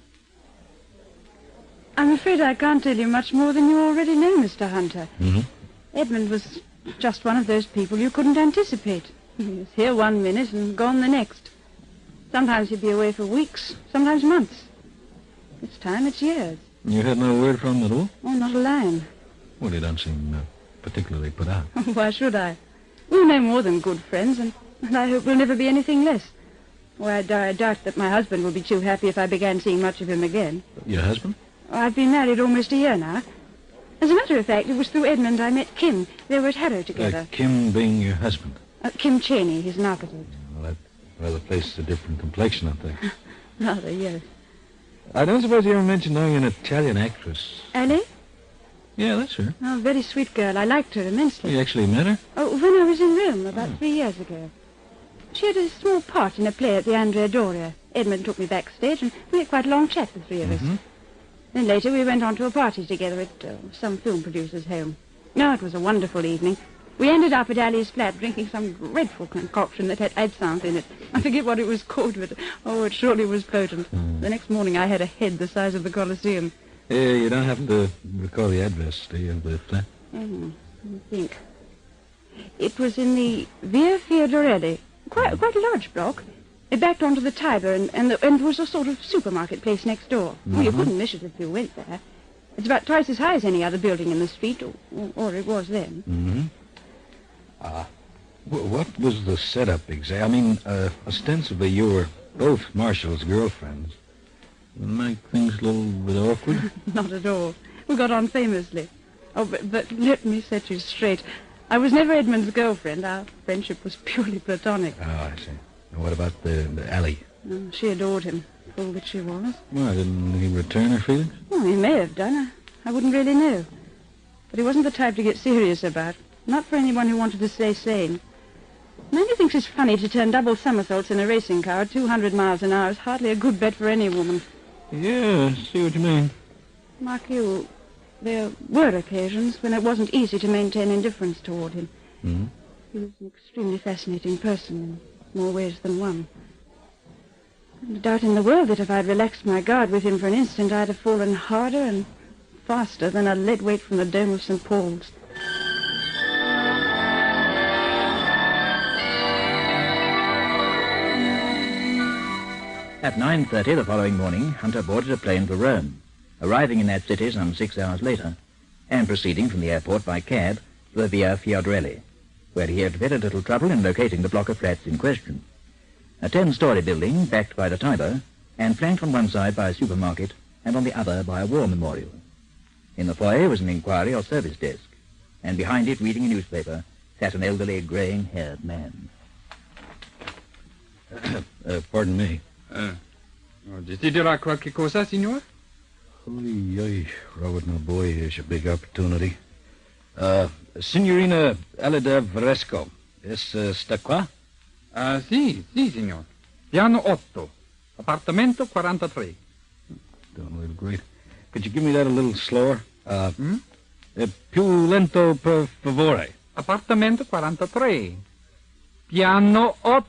I'm afraid I can't tell you much more than you already know, Mr. Hunter. Edmund was just one of those people you couldn't anticipate. He was here one minute and gone the next. Sometimes he'd be away for weeks, sometimes months. This time it's years. You had no word from him at all? Oh, not a line. Well, he don't seem particularly put out. Why should I? We're no more than good friends, and I hope we'll never be anything less. Oh, I doubt that my husband will be too happy if I began seeing much of him again. Your husband? I've been married almost a year now. As a matter of fact, it was through Edmund I met Kim. They were at Harrow together. Kim being your husband? Kim Cheney, he's an architect. Well, that rather places a different complexion, I think. Rather, yes. I don't suppose you ever mentioned knowing an Italian actress. Allie? Yeah, that's her. Oh, very sweet girl. I liked her immensely. You actually met her? Oh, when I was in Rome about 3 years ago. She had a small part in a play at the Andrea Doria. Edmund took me backstage, and we had quite a long chat, the three of us. Then later we went on to a party together at some film producer's home. No, it was a wonderful evening. We ended up at Allie's flat drinking some dreadful concoction that had absinthe in it. I forget what it was called, but, it surely was potent. The next morning I had a head the size of the Colosseum. Yeah, you don't happen to recall the address, do you, of the flat? Let me think. It was in the Via Fiordorelli. Quite a large block. It backed onto the Tiber, and there was a sort of supermarket place next door. Well, you couldn't miss it if you went there. It's about twice as high as any other building in the street, or it was then. What was the setup exactly? I mean, ostensibly you were both Marshall's girlfriends. Wouldn't make things a little bit awkward? Not at all. We got on famously. Oh, but let me set you straight. I was never Edmund's girlfriend. Our friendship was purely platonic. Oh, I see. And what about the Allie? She adored him, fool that she was. Why, didn't he return her feelings? Well, he may have done. I wouldn't really know. But he wasn't the type to get serious about. Not for anyone who wanted to stay sane. Manny thinks it's funny to turn double somersaults in a racing car at 200 miles an hour is hardly a good bet for any woman. Yeah, I see what you mean. Mark you, there were occasions when it wasn't easy to maintain indifference toward him. Mm-hmm. He was an extremely fascinating person in more ways than one. No doubt in the world that if I'd relaxed my guard with him for an instant, I'd have fallen harder and faster than a lead weight from the dome of St. Paul's. At 9:30 the following morning, Hunter boarded a plane for Rome, arriving in that city some 6 hours later, and proceeding from the airport by cab to the Via Fiordrelli, where he had very little trouble in locating the block of flats in question. A 10-story building backed by the Tiber, and flanked on one side by a supermarket and on the other by a war memorial. In the foyer was an inquiry or service desk, and behind it, reading a newspaper, sat an elderly, graying-haired man. Pardon me. Desidera qualche cosa, signor? Oi, Robert, my boy, here's your big opportunity. Signorina Alida Varesco, sta qua? Sì, signor. Piano 8, appartamento 43. Doing a little great. Could you give me that a little slower? Più lento, per favore. Appartamento 43. Piano 8.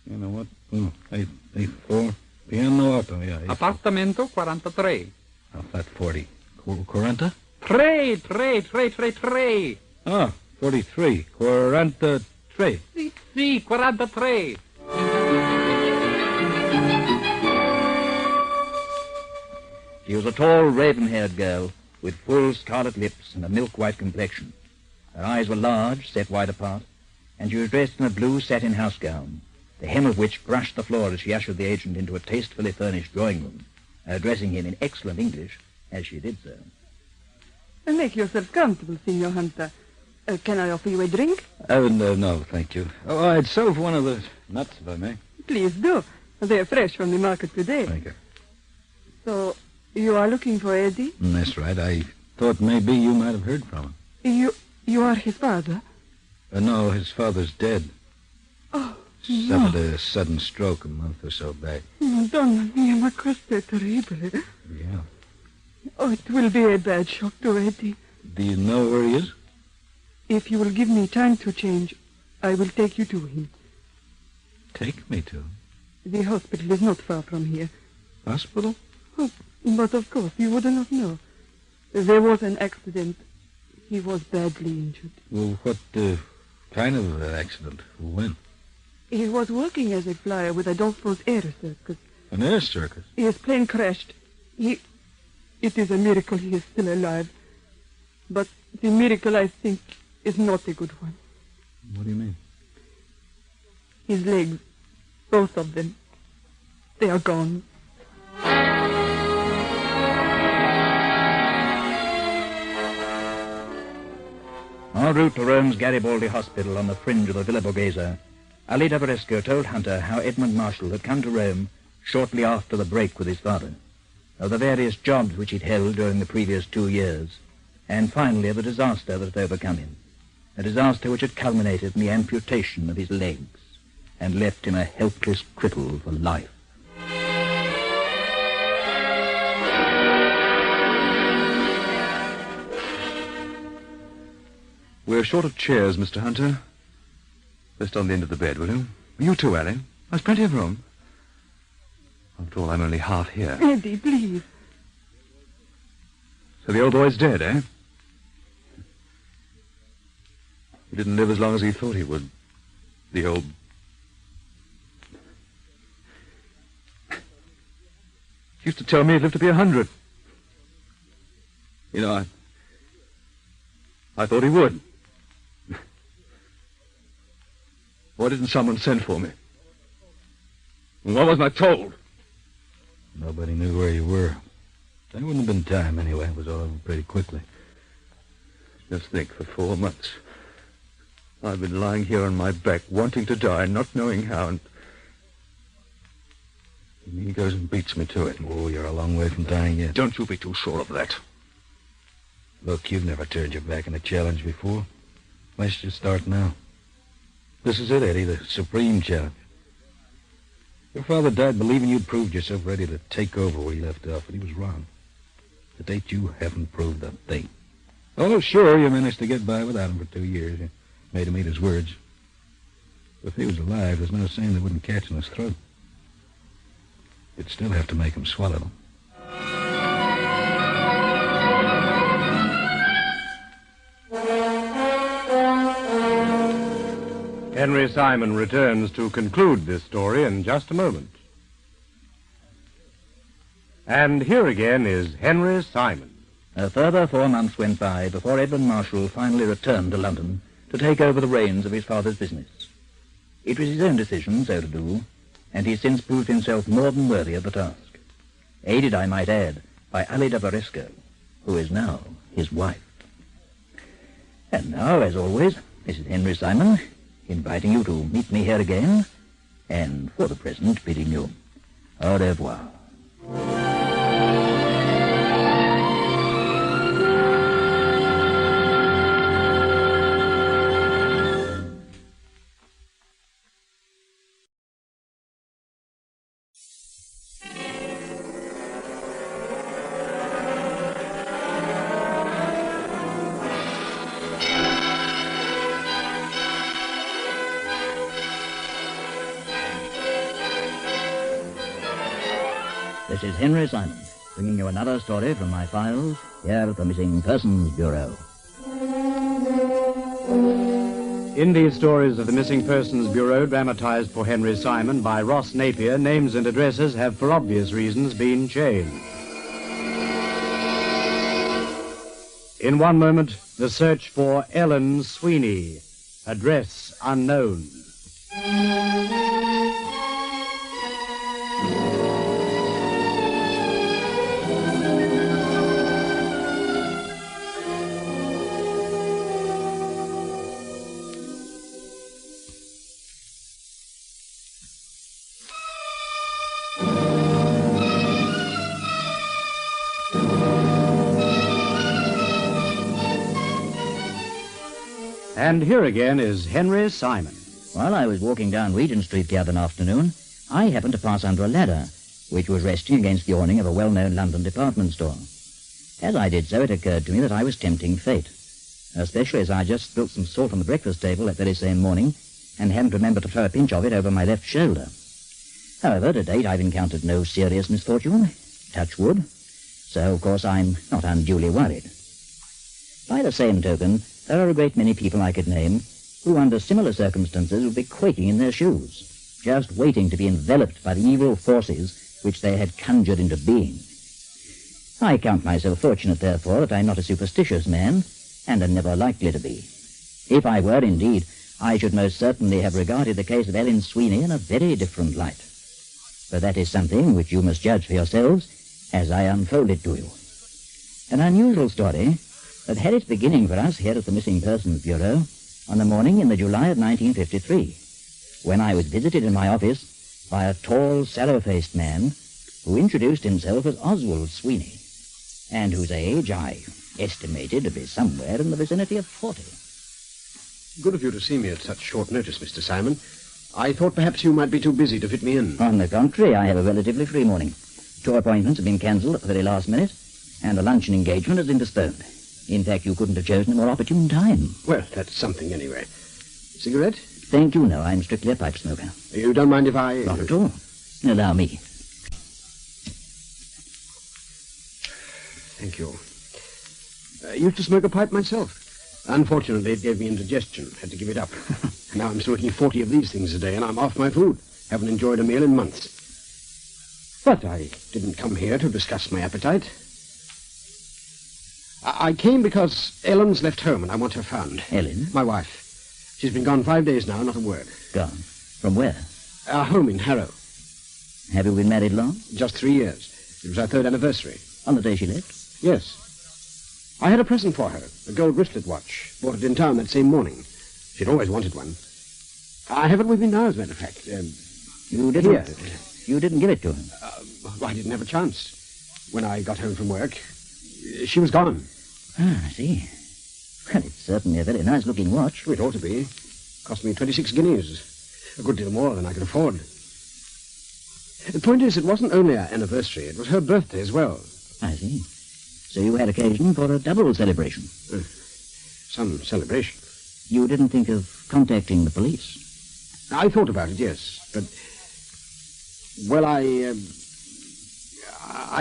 You know what? A4. Piano 8, yeah. A4. Appartamento 43. Flat 40. 40? 3. Ah, 43. 43. Sì, 43. She was a tall, raven-haired girl with full scarlet lips and a milk-white complexion. Her eyes were large, set wide apart, and she was dressed in a blue satin house gown, the hem of which brushed the floor as she ushered the agent into a tastefully furnished drawing room, addressing him in excellent English as she did so. Make yourself comfortable, Signor Hunter. Can I offer you a drink? Oh, no, thank you. Oh, I'd serve one of the nuts, if I may. Please do. They're fresh from the market today. Thank you. So, you are looking for Eddie? That's right. I thought maybe you might have heard from him. You are his father? No, his father's dead. Oh, Suffered a sudden stroke a month or so back. Donna mia, ma questo è terribile. Yeah. Oh, it will be a bad shock to Eddie. Do you know where he is? If you will give me time to change, I will take you to him. Take me to him? The hospital is not far from here. Hospital? Oh, but of course, you would not know. There was an accident. He was badly injured. Well, what kind of accident? When? He was working as a flyer with Adolfo's air circus. An air circus? His plane crashed. It is a miracle he is still alive. But the miracle, I think, is not a good one. What do you mean? His legs, both of them, they are gone. En route to Rome's Garibaldi Hospital on the fringe of the Villa Borghese, Alida Varesco told Hunter how Edmund Marshall had come to Rome shortly after the break with his father, of the various jobs which he'd held during the previous 2 years, and finally of the disaster that had overcome him, a disaster which had culminated in the amputation of his legs and left him a helpless cripple for life. We're short of chairs, Mr. Hunter. Just on the end of the bed, will you? You too, Allie. There's plenty of room. After all, I'm only half here. Eddie, please. So the old boy's dead, eh? He didn't live as long as he thought he would. The old... He used to tell me he'd live to be 100. You know, I thought he would. Why didn't someone send for me? And why wasn't I told? Nobody knew where you were. There wouldn't have been time anyway. It was all over pretty quickly. Just think, for 4 months, I've been lying here on my back, wanting to die, not knowing how, and he goes and beats me to it. Oh, you're a long way from dying yet. Don't you be too sure of that. Look, you've never turned your back on a challenge before. Let's just start now. This is it, Eddie, the supreme challenge. Your father died believing you'd proved yourself ready to take over where you left off, but he was wrong. To date, you haven't proved a thing. Oh, sure, you managed to get by without him for 2 years. You made him eat his words. But if he was alive, there's no saying they wouldn't catch in his throat. You'd still have to make him swallow them. Henry Simon returns to conclude this story in just a moment. And here again is Henry Simon. A further 4 months went by before Edmund Marshall finally returned to London to take over the reins of his father's business. It was his own decision so to do, and he's since proved himself more than worthy of the task. Aided, I might add, by Alida Varesco, who is now his wife. And now, as always, this is Henry Simon, inviting you to meet me here again, and for the present bidding you au revoir. This is Henry Simon, bringing you another story from my files here at the Missing Persons Bureau. In these stories of the Missing Persons Bureau, dramatized for Henry Simon by Ross Napier, names and addresses have, for obvious reasons, been changed. In one moment, the search for Ellen Sweeney, address unknown. And here again is Henry Simon. While I was walking down Regent Street the other afternoon, I happened to pass under a ladder, which was resting against the awning of a well-known London department store. As I did so, it occurred to me that I was tempting fate, especially as I just spilt some salt on the breakfast table that very same morning and hadn't remembered to throw a pinch of it over my left shoulder. However, to date, I've encountered no serious misfortune, touch wood, so, of course, I'm not unduly worried. By the same token, there are a great many people I could name who, under similar circumstances, would be quaking in their shoes, just waiting to be enveloped by the evil forces which they had conjured into being. I count myself fortunate, therefore, that I'm not a superstitious man, and am never likely to be. If I were, indeed, I should most certainly have regarded the case of Ellen Sweeney in a very different light. But that is something which you must judge for yourselves as I unfold it to you. An unusual story that had its beginning for us here at the Missing Persons Bureau on the morning in the July of 1953, when I was visited in my office by a tall, sallow-faced man who introduced himself as Oswald Sweeney, and whose age I estimated to be somewhere in the vicinity of 40. Good of you to see me at such short notice, Mr. Simon. I thought perhaps you might be too busy to fit me in. On the contrary, I have a relatively free morning. 2 appointments have been cancelled at the very last minute, and a luncheon engagement has been postponed. In fact, you couldn't have chosen a more opportune time. Well, that's something anyway. Cigarette? Thank you, no. I'm strictly a pipe smoker. You don't mind if I... Not at all. Allow me. Thank you. I used to smoke a pipe myself. Unfortunately, it gave me indigestion. Had to give it up. Now I'm smoking 40 of these things a day, and I'm off my food. Haven't enjoyed a meal in months. But I didn't come here to discuss my appetite. I came because Ellen's left home, and I want her found. Ellen? My wife. She's been gone 5 days now, not a word. Gone? From where? Our home in Harrow. Have you been married long? Just 3 years. It was our 3rd anniversary. On the day she left? Yes. I had a present for her, a gold wristlet watch. Bought it in town that same morning. She'd always wanted one. I have it with me now, as a matter of fact. You didn't? Here. You didn't give it to him? I didn't have a chance. When I got home from work, she was gone. Ah, I see. Well, it's certainly a very nice-looking watch. It ought to be. Cost me 26 guineas. A good deal more than I could afford. The point is, it wasn't only our anniversary. It was her birthday as well. I see. So you had occasion for a double celebration. Some celebration. You didn't think of contacting the police? I thought about it, yes. But, well, I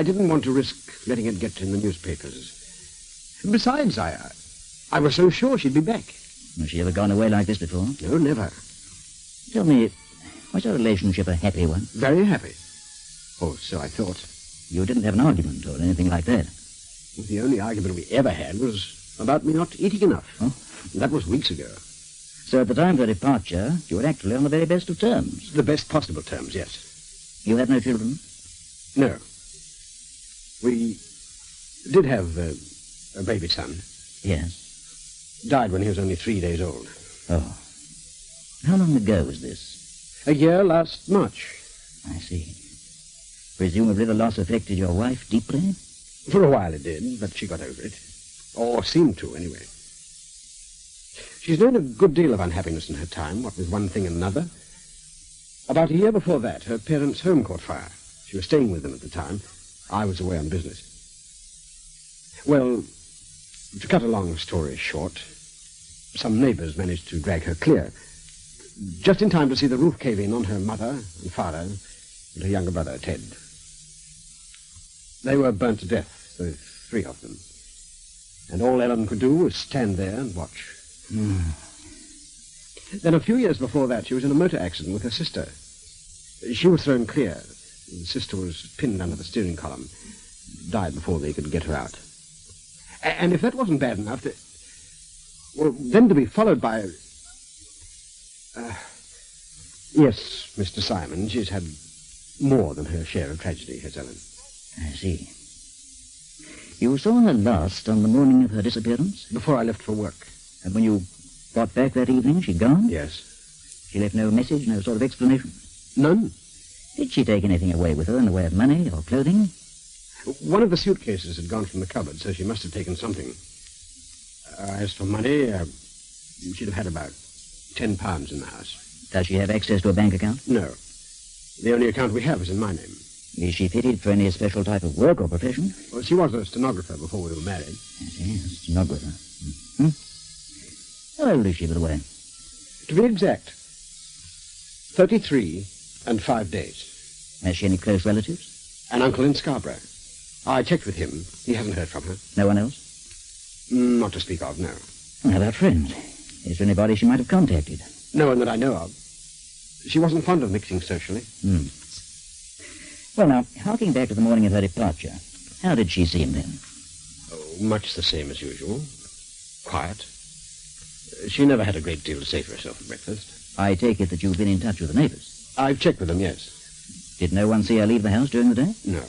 didn't want to risk letting it get in the newspapers. Besides, I was so sure she'd be back. Has she ever gone away like this before? No, never. Tell me, was your relationship a happy one? Very happy. Oh, so I thought. You didn't have an argument or anything like that? The only argument we ever had was about me not eating enough. Oh? That was weeks ago. So at the time of her departure, you were actually on the very best of terms? The best possible terms, yes. You had no children? No. We did have a baby son. Yes. Died when he was only 3 days old. Oh. How long ago was this? A year last March. I see. Presumably the loss affected your wife deeply? For a while it did, but she got over it. Or seemed to, anyway. She's known a good deal of unhappiness in her time, what with one thing and another. About a year before that, her parents' home caught fire. She was staying with them at the time. I was away on business. Well, to cut a long story short, some neighbors managed to drag her clear, just in time to see the roof cave in on her mother and father and her younger brother, Ted. They were burnt to death, the 3 of them. And all Ellen could do was stand there and watch. Then a few years before that, she was in a motor accident with her sister. She was thrown clear. The sister was pinned under the steering column. Died before they could get her out. And if that wasn't bad enough, then to be followed by... yes, Mr. Simon, she's had more than her share of tragedy, has Ellen. I see. You saw her last on the morning of her disappearance? Before I left for work. And when you got back that evening, she'd gone? Yes. She left no message, no sort of explanation? None. Did she take anything away with her in the way of money or clothing? One of the suitcases had gone from the cupboard, so she must have taken something. As for money, she'd have had about £10 in the house. Does she have access to a bank account? No. The only account we have is in my name. Is she fitted for any special type of work or profession? Well, she was a stenographer before we were married. I see, a stenographer. How old is she, by the way? To be exact, 33 and 5 days. Has she any close relatives? An uncle in Scarborough. I checked with him. He hasn't heard from her. No one else? Not to speak of, no. How about friends? Is there anybody she might have contacted? No one that I know of. She wasn't fond of mixing socially. Well, now, harking back to the morning of her departure, how did she seem then? Oh, much the same as usual. Quiet. She never had a great deal to say for herself at breakfast. I take it that you've been in touch with the neighbors? I've checked with them, yes. Did no one see her leave the house during the day? No.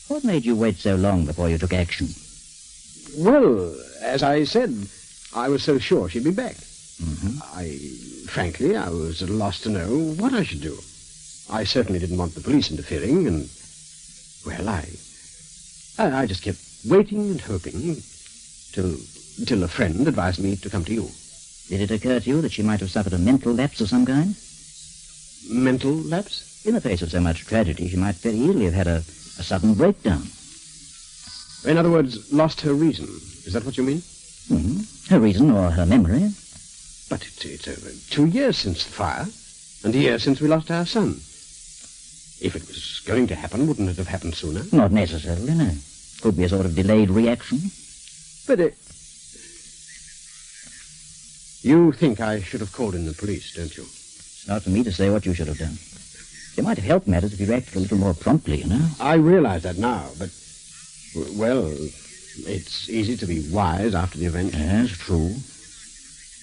What made you wait so long before you took action? Well, as I said, I was so sure she'd be back. Frankly, I was at a loss to know what I should do. I certainly didn't want the police interfering, and, well, I just kept waiting and hoping till a friend advised me to come to you. Did it occur to you that she might have suffered a mental lapse of some kind? Mental lapse? In the face of so much tragedy, she might very easily have had a sudden breakdown. In other words, lost her reason. Is that what you mean? Her reason or her memory. But it's over 2 years since the fire, and a year since we lost our son. If it was going to happen, wouldn't it have happened sooner? Not necessarily, no. Could be a sort of delayed reaction. But you think I should have called in the police, don't you? It's not for me to say what you should have done. It might have helped matters if you acted a little more promptly, you know. I realize that now, but, well, it's easy to be wise after the event. Yes, true.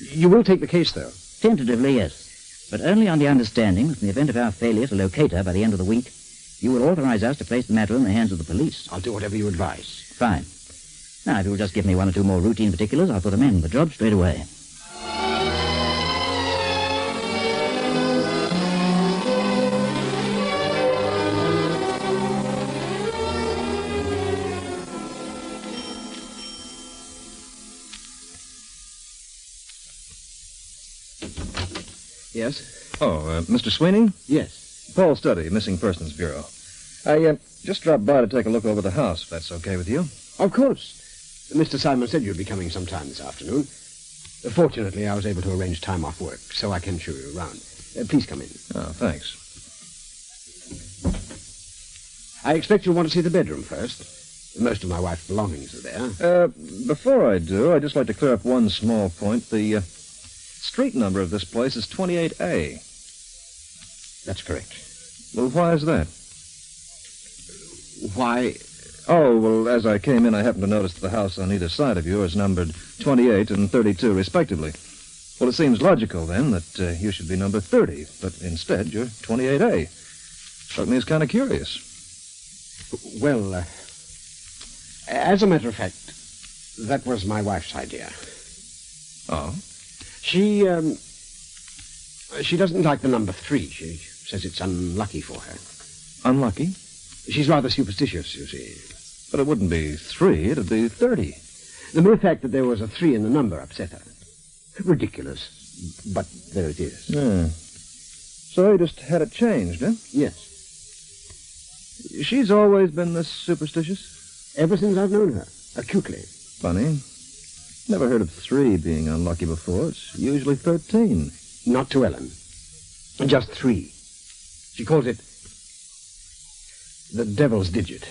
You will take the case, though? Tentatively, yes. But only on the understanding that in the event of our failure to locate her by the end of the week, you will authorize us to place the matter in the hands of the police. I'll do whatever you advise. Fine. Now, if you'll just give me 1 or 2 more routine particulars, I'll put them in the job straight away. Yes? Oh, Mr. Sweeney? Yes. Paul Study, Missing Persons Bureau. I just dropped by to take a look over the house, if that's okay with you. Of course. Mr. Simon said you'd be coming sometime this afternoon. Fortunately, I was able to arrange time off work, so I can show you around. Please come in. Oh, thanks. I expect you'll want to see the bedroom first. Most of my wife's belongings are there. Before I do, I'd just like to clear up one small point. The street number of this place is 28A. That's correct. Well, why is that? Why? Oh, well, as I came in, I happened to notice that the house on either side of you is numbered 28 and 32, respectively. Well, it seems logical, then, that you should be number 30, but instead you're 28A. Struck me as kind of curious. Well, as a matter of fact, that was my wife's idea. Oh? She doesn't like the number 3. She says it's unlucky for her. Unlucky? She's rather superstitious, you see. But it wouldn't be 3, it'd be 30. The mere fact that there was a 3 in the number upset her. Ridiculous, but there it is. Yeah. So you just had it changed, huh? Yes. She's always been this superstitious? Ever since I've known her, acutely. Funny. Never heard of 3 being unlucky before. It's usually 13. Not to Ellen. Just 3. She calls it the devil's digit.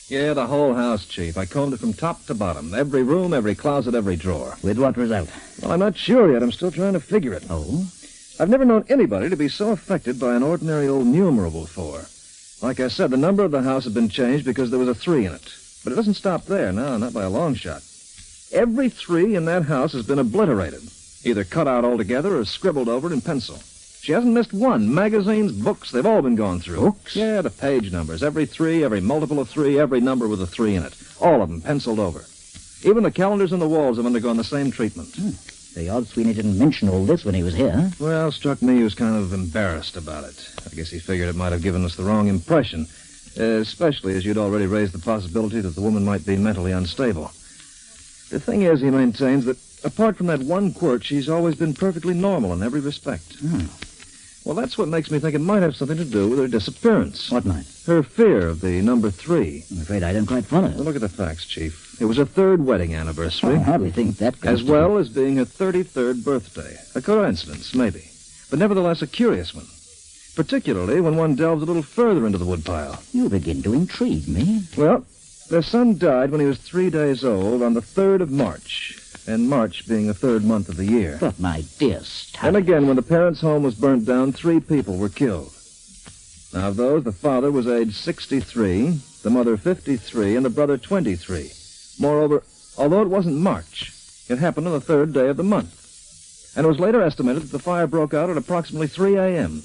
Yeah, the whole house, Chief. I combed it from top to bottom. Every room, every closet, every drawer. With what result? Well, I'm not sure yet. I'm still trying to figure it. Oh? I've never known anybody to be so affected by an ordinary old numeral before. Like I said, the number of the house had been changed because there was a 3 in it. But it doesn't stop there. No, not by a long shot. Every 3 in that house has been obliterated. Either cut out altogether or scribbled over in pencil. She hasn't missed one. Magazines, books, they've all been gone through. Books? Yeah, the page numbers. Every 3, every multiple of 3, every number with a 3 in it. All of them penciled over. Even the calendars on the walls have undergone the same treatment. The odd Sweeney didn't mention all this when he was here. Well, struck me he was kind of embarrassed about it. I guess he figured it might have given us the wrong impression, especially as you'd already raised the possibility that the woman might be mentally unstable. The thing is, he maintains that apart from that one quirk, she's always been perfectly normal in every respect. Well, that's what makes me think it might have something to do with her disappearance. What might? Her fear of the number 3. I'm afraid I don't quite follow. Well, look at the facts, Chief. It was her 3rd wedding anniversary. I hardly think that goes As well as being her 33rd birthday. A coincidence, maybe. But nevertheless a curious one. Particularly when one delves a little further into the woodpile. You begin to intrigue me. Well, their son died when he was 3 days old on the 3rd of March. And March being the 3rd month of the year. But, my dear Study... And again, when the parents' home was burnt down, 3 people were killed. Now, of those, the father was aged 63, the mother 53, and the brother 23. Moreover, although it wasn't March, it happened on the 3rd day of the month. And it was later estimated that the fire broke out at approximately 3 a.m.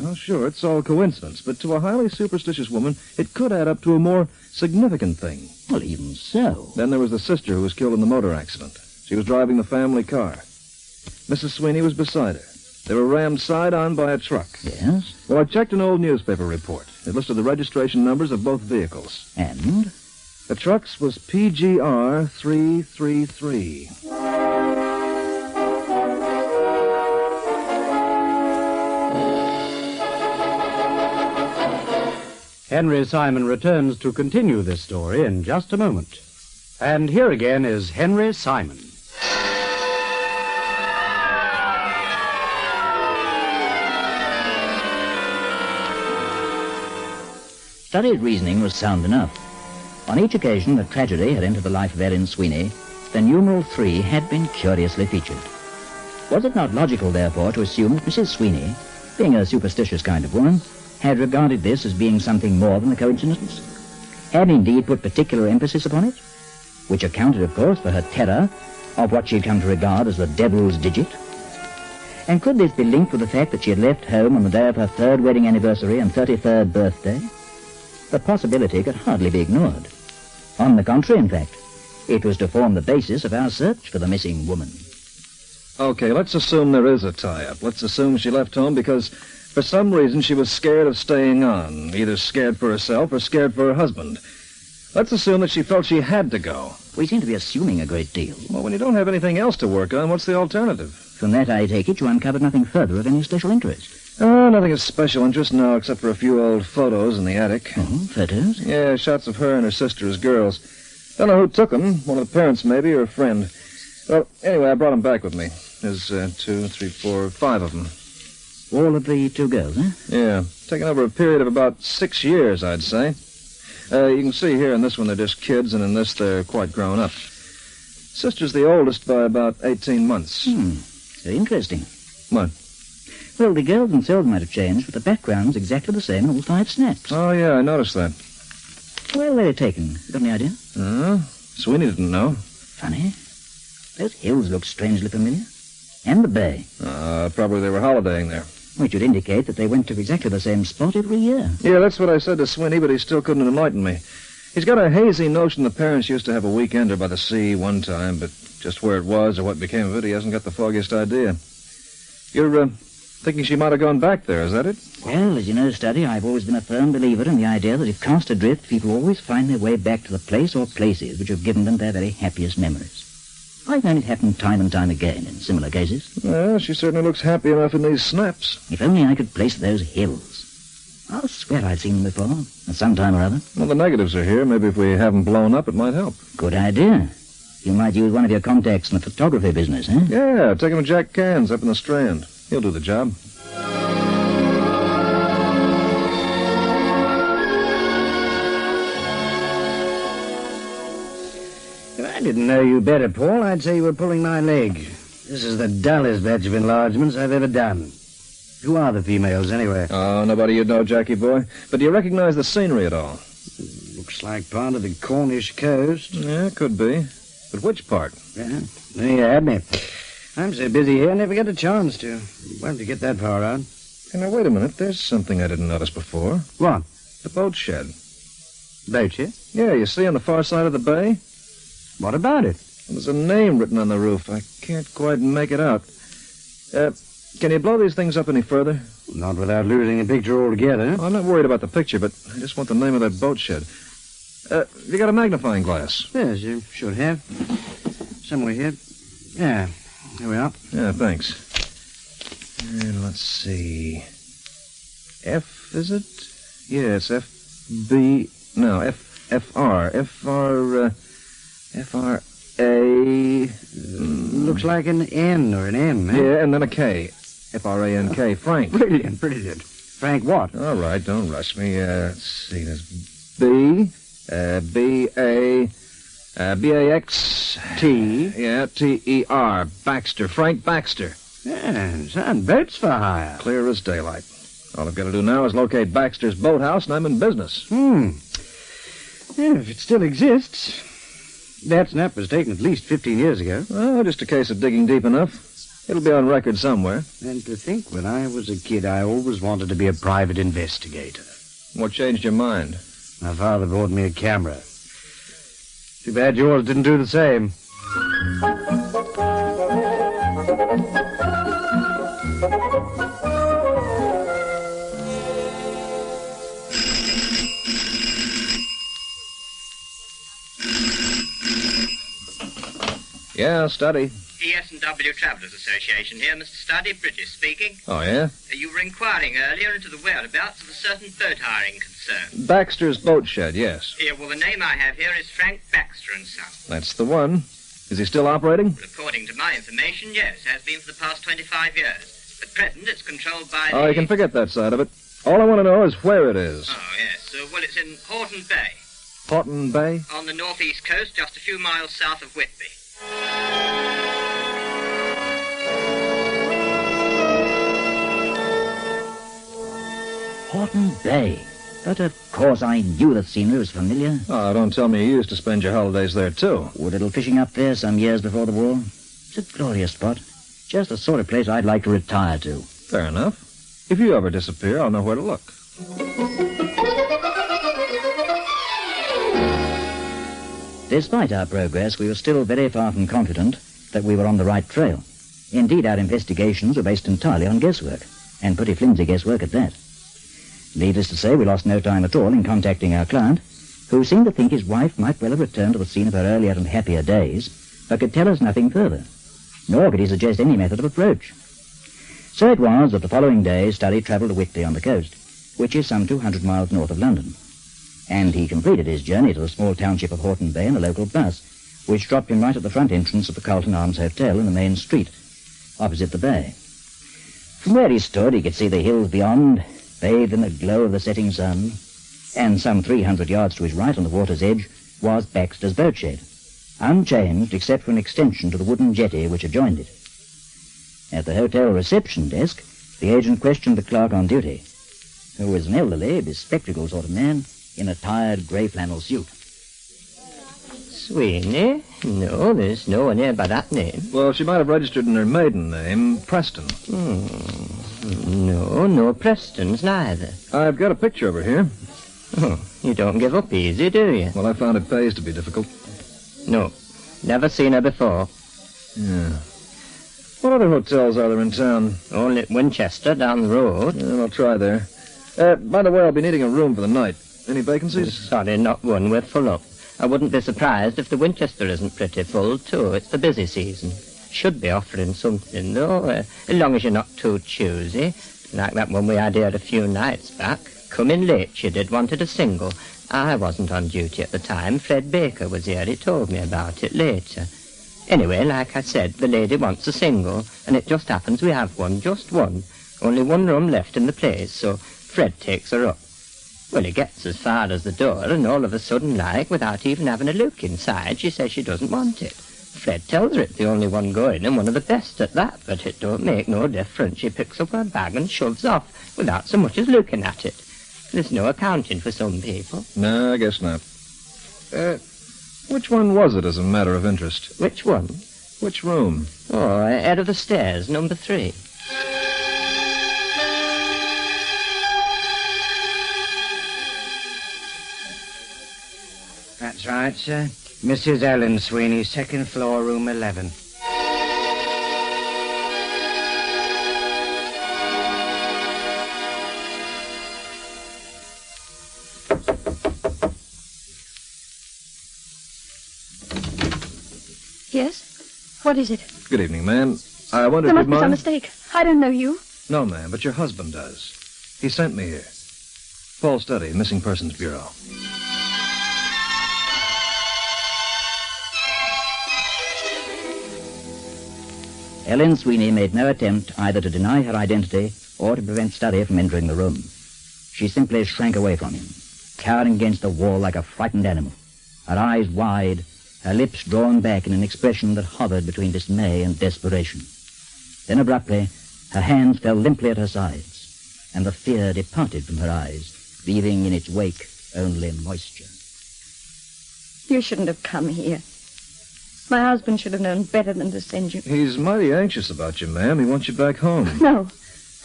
Oh, sure, it's all coincidence, but to a highly superstitious woman, it could add up to a more significant thing. Well, even so. Then there was the sister who was killed in the motor accident. She was driving the family car. Mrs. Sweeney was beside her. They were rammed side-on by a truck. Yes? Well, I checked an old newspaper report. It listed the registration numbers of both vehicles. And? The truck's was PGR 333. Henry Simon returns to continue this story in just a moment. And here again is Henry Simon. Studied reasoning was sound enough. On each occasion that tragedy had entered the life of Ellen Sweeney, the numeral 3 had been curiously featured. Was it not logical, therefore, to assume that Mrs. Sweeney, being a superstitious kind of woman, had regarded this as being something more than a coincidence, had indeed put particular emphasis upon it, which accounted, of course, for her terror of what she had come to regard as the devil's digit. And could this be linked with the fact that she had left home on the day of her 3rd wedding anniversary and 33rd birthday? The possibility could hardly be ignored. On the contrary, in fact, it was to form the basis of our search for the missing woman. Okay, let's assume there is a tie-up. Let's assume she left home because, for some reason, she was scared of staying on, either scared for herself or scared for her husband. Let's assume that she felt she had to go. We seem to be assuming a great deal. Well, when you don't have anything else to work on, what's the alternative? From that, I take it, you uncovered nothing further of any special interest. Oh, nothing of special interest now, except for a few old photos in the attic. Oh, photos? Yeah, shots of her and her sister as girls. Don't know who took them. One of the parents, maybe, or a friend. Well, anyway, I brought them back with me. There's 2, 3, 4, 5 of them. All of the 2 girls, eh? Yeah, taken over a period of about 6 years, I'd say. You can see here in this one they're just kids, and in this they're quite grown up. Sister's the oldest by about 18 months. So interesting. What? Well, the girls themselves might have changed, but the background's exactly the same in all 5 snaps. Oh, yeah, I noticed that. Where were they taken? Got any idea? Sweeney didn't know. Funny. Those hills look strangely familiar. And the bay. Probably they were holidaying there. Which would indicate that they went to exactly the same spot every year. Yeah, that's what I said to Sweeney, but he still couldn't enlighten me. He's got a hazy notion the parents used to have a weekender by the sea one time, but just where it was or what became of it, he hasn't got the foggiest idea. You're, thinking she might have gone back there, is that it? Well, as you know, Studdy, I've always been a firm believer in the idea that if cast adrift, people always find their way back to the place or places which have given them their very happiest memories. I've known it happen time and time again in similar cases. Well, she certainly looks happy enough in these snaps. If only I could place those hills. I'll swear I'd seen them before, at some time or other. Well, the negatives are here. Maybe if we haven't blown up, it might help. Good idea. You might use one of your contacts in the photography business, eh? Yeah, take him to Jack Cairns up in the Strand. He'll do the job. If I didn't know you better, Paul, I'd say you were pulling my leg. This is the dullest batch of enlargements I've ever done. Who are the females, anyway? Oh, nobody you'd know, Jackie boy. But do you recognize the scenery at all? Looks like part of the Cornish coast. Yeah, could be. But which part? Yeah, there you had me. I'm so busy here, I never get a chance to. Won't you get that far out? Hey, now, wait a minute. There's something I didn't notice before. What? The boat shed. Boat shed? Yeah, you see on the far side of the bay? What about it? There's a name written on the roof. I can't quite make it out. Can you blow these things up any further? Not without losing the picture altogether. Well, I'm not worried about the picture, but I just want the name of that boat shed. You got a magnifying glass? Yes, you should have. Somewhere here. Yeah, here we are. Yeah, thanks. And let's see. F, is it? Yes, F-B... No, F-R. F-R... F-R-A... Looks like an N or an M, eh? Yeah, and then a K. F-R-A-N-K. Frank. Brilliant, brilliant. Frank what? All right, don't rush me. Let's see, there's B... B-A... B-A-X-T... Yeah, T-E-R. Baxter. Frank Baxter. Yeah, son, boats for hire. Clear as daylight. All I've got to do now is locate Baxter's boathouse, and I'm in business. Yeah, if it still exists. That snap was taken at least 15 years ago. Oh, just a case of digging deep enough. It'll be on record somewhere. And to think, when I was a kid, I always wanted to be a private investigator. What changed your mind? My father bought me a camera. Too bad yours didn't do the same. Yeah, Studdy. ES&W Travellers Association here, Mr. Studdy, British speaking. Oh, yeah? You were inquiring earlier into the whereabouts of a certain boat hiring concern. Baxter's boat shed, yes. Yeah, well, the name I have here is Frank Baxter & Son. That's the one. Is he still operating? Well, according to my information, yes, has been for the past 25 years. At present, it's controlled by Oh, you can forget that side of it. All I want to know is where it is. Oh, yes. Well, it's in Horton Bay. Horton Bay? On the northeast coast, just a few miles south of Whitby. Horton Bay. But of course I knew the scenery was familiar. Oh, don't tell me you used to spend your holidays there, too. Wood little fishing up there some years before the war. It's a glorious spot. Just the sort of place I'd like to retire to. Fair enough. If you ever disappear, I'll know where to look. Despite our progress, we were still very far from confident that we were on the right trail. Indeed, our investigations were based entirely on guesswork, and pretty flimsy guesswork at that. Needless to say, we lost no time at all in contacting our client, who seemed to think his wife might well have returned to the scene of her earlier and happier days, but could tell us nothing further, nor could he suggest any method of approach. So it was that the following day Studdy travelled to Whitley on the coast, which is some 200 miles north of London, and he completed his journey to the small township of Horton Bay in a local bus, which dropped him right at the front entrance of the Carlton Arms Hotel in the main street, opposite the bay. From where he stood, he could see the hills beyond, bathed in the glow of the setting sun, and some 300 yards to his right on the water's edge was Baxter's boat shed, unchanged except for an extension to the wooden jetty which adjoined it. At the hotel reception desk, the agent questioned the clerk on duty, who was an elderly, bespectacled sort of man in a tired grey flannel suit. Sweeney? No, there's no one here by that name. Well, she might have registered in her maiden name, Preston. No Prestons neither. I've got a picture of her here. Oh, you don't give up easy, do you? Well, I found it pays to be difficult. No, never seen her before. Yeah. What other hotels are there in town? Only at Winchester, down the road. Yeah, I'll try there. By the way, I'll be needing a room for the night. Any vacancies? Sorry, not one. We're full up. I wouldn't be surprised if the Winchester isn't pretty full, too. It's the busy season. Should be offering something, though, as long as you're not too choosy. Like that one we had here a few nights back. Come in late, she did, wanted a single. I wasn't on duty at the time. Fred Baker was here. He told me about it later. Anyway, like I said, the lady wants a single, and it just happens we have one, just one. Only one room left in the place, so Fred takes her up. Well, he gets as far as the door, and all of a sudden, like, without even having a look inside, she says she doesn't want it. Fred tells her it's the only one going, and one of the best at that, but it don't make no difference. She picks up her bag and shoves off, without so much as looking at it. There's no accounting for some people. No, I guess not. Which one was it, as a matter of interest? Which one? Which room? Oh, head of the stairs, number 3. That's right, sir. Mrs. Ellen Sweeney, second floor, room 11. Yes? What is it? Good evening, ma'am. I wonder There if must you'd be some mind... mistake. I don't know you. No, ma'am, but your husband does. He sent me here. Paul Studdy, Missing Persons Bureau. Ellen Sweeney made no attempt either to deny her identity or to prevent Studdy from entering the room. She simply shrank away from him, cowering against the wall like a frightened animal, her eyes wide, her lips drawn back in an expression that hovered between dismay and desperation. Then abruptly, her hands fell limply at her sides, and the fear departed from her eyes, leaving in its wake only moisture. You shouldn't have come here. My husband should have known better than to send you. He's mighty anxious about you, ma'am. He wants you back home. No,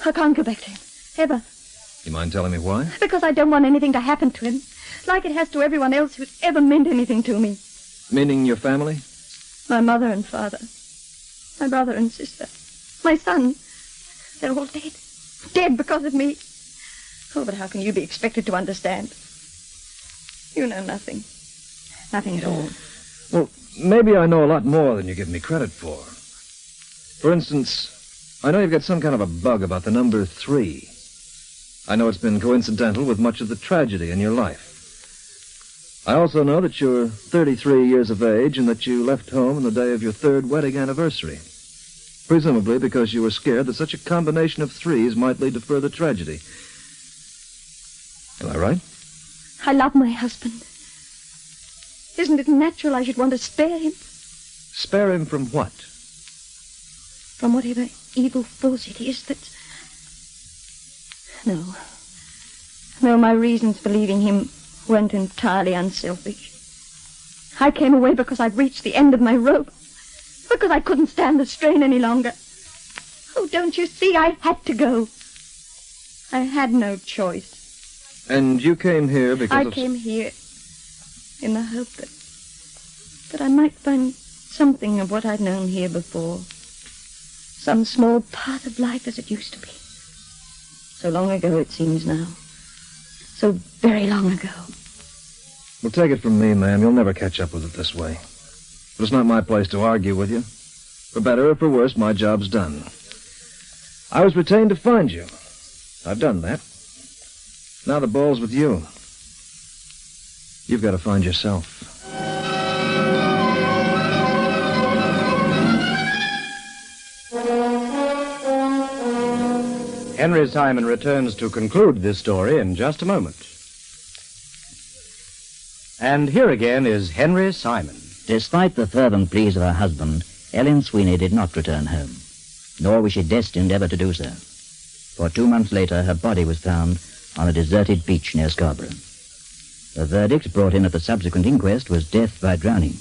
I can't go back to him. Ever. You mind telling me why? Because I don't want anything to happen to him. Like it has to everyone else who's ever meant anything to me. Meaning your family? My mother and father. My brother and sister. My son. They're all dead. Dead because of me. Oh, but how can you be expected to understand? You know nothing. Nothing at all. Well, maybe I know a lot more than you give me credit for. For instance, I know you've got some kind of a bug about the number 3. I know it's been coincidental with much of the tragedy in your life. I also know that you're 33 years of age and that you left home on the day of your 3rd wedding anniversary. Presumably because you were scared that such a combination of 3s might lead to further tragedy. Am I right? I love my husband. Isn't it natural I should want to spare him? Spare him from what? From whatever evil force it is that... No. though my reasons for leaving him weren't entirely unselfish. I came away because I'd reached the end of my rope, because I couldn't stand the strain any longer. Oh, don't you see? I had to go. I had no choice. And you came here because I came here in the hope that I might find something of what I'd known here before. Some small part of life as it used to be. So long ago it seems now. So very long ago. Well, take it from me, ma'am. You'll never catch up with it this way. But it's not my place to argue with you. For better or for worse, my job's done. I was retained to find you. I've done that. Now the ball's with you. You've got to find yourself. Henry Simon returns to conclude this story in just a moment. And here again is Henry Simon. Despite the fervent pleas of her husband, Ellen Sweeney did not return home, nor was she destined ever to do so. For 2 months later, her body was found on a deserted beach near Scarborough. The verdict brought in at the subsequent inquest was death by drowning.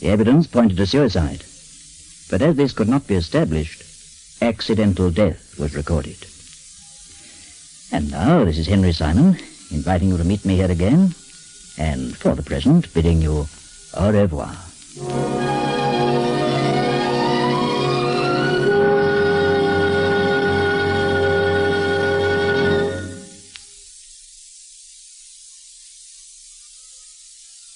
The evidence pointed to suicide. But as this could not be established, accidental death was recorded. And now, this is Henry Simon, inviting you to meet me here again, and for the present, bidding you au revoir.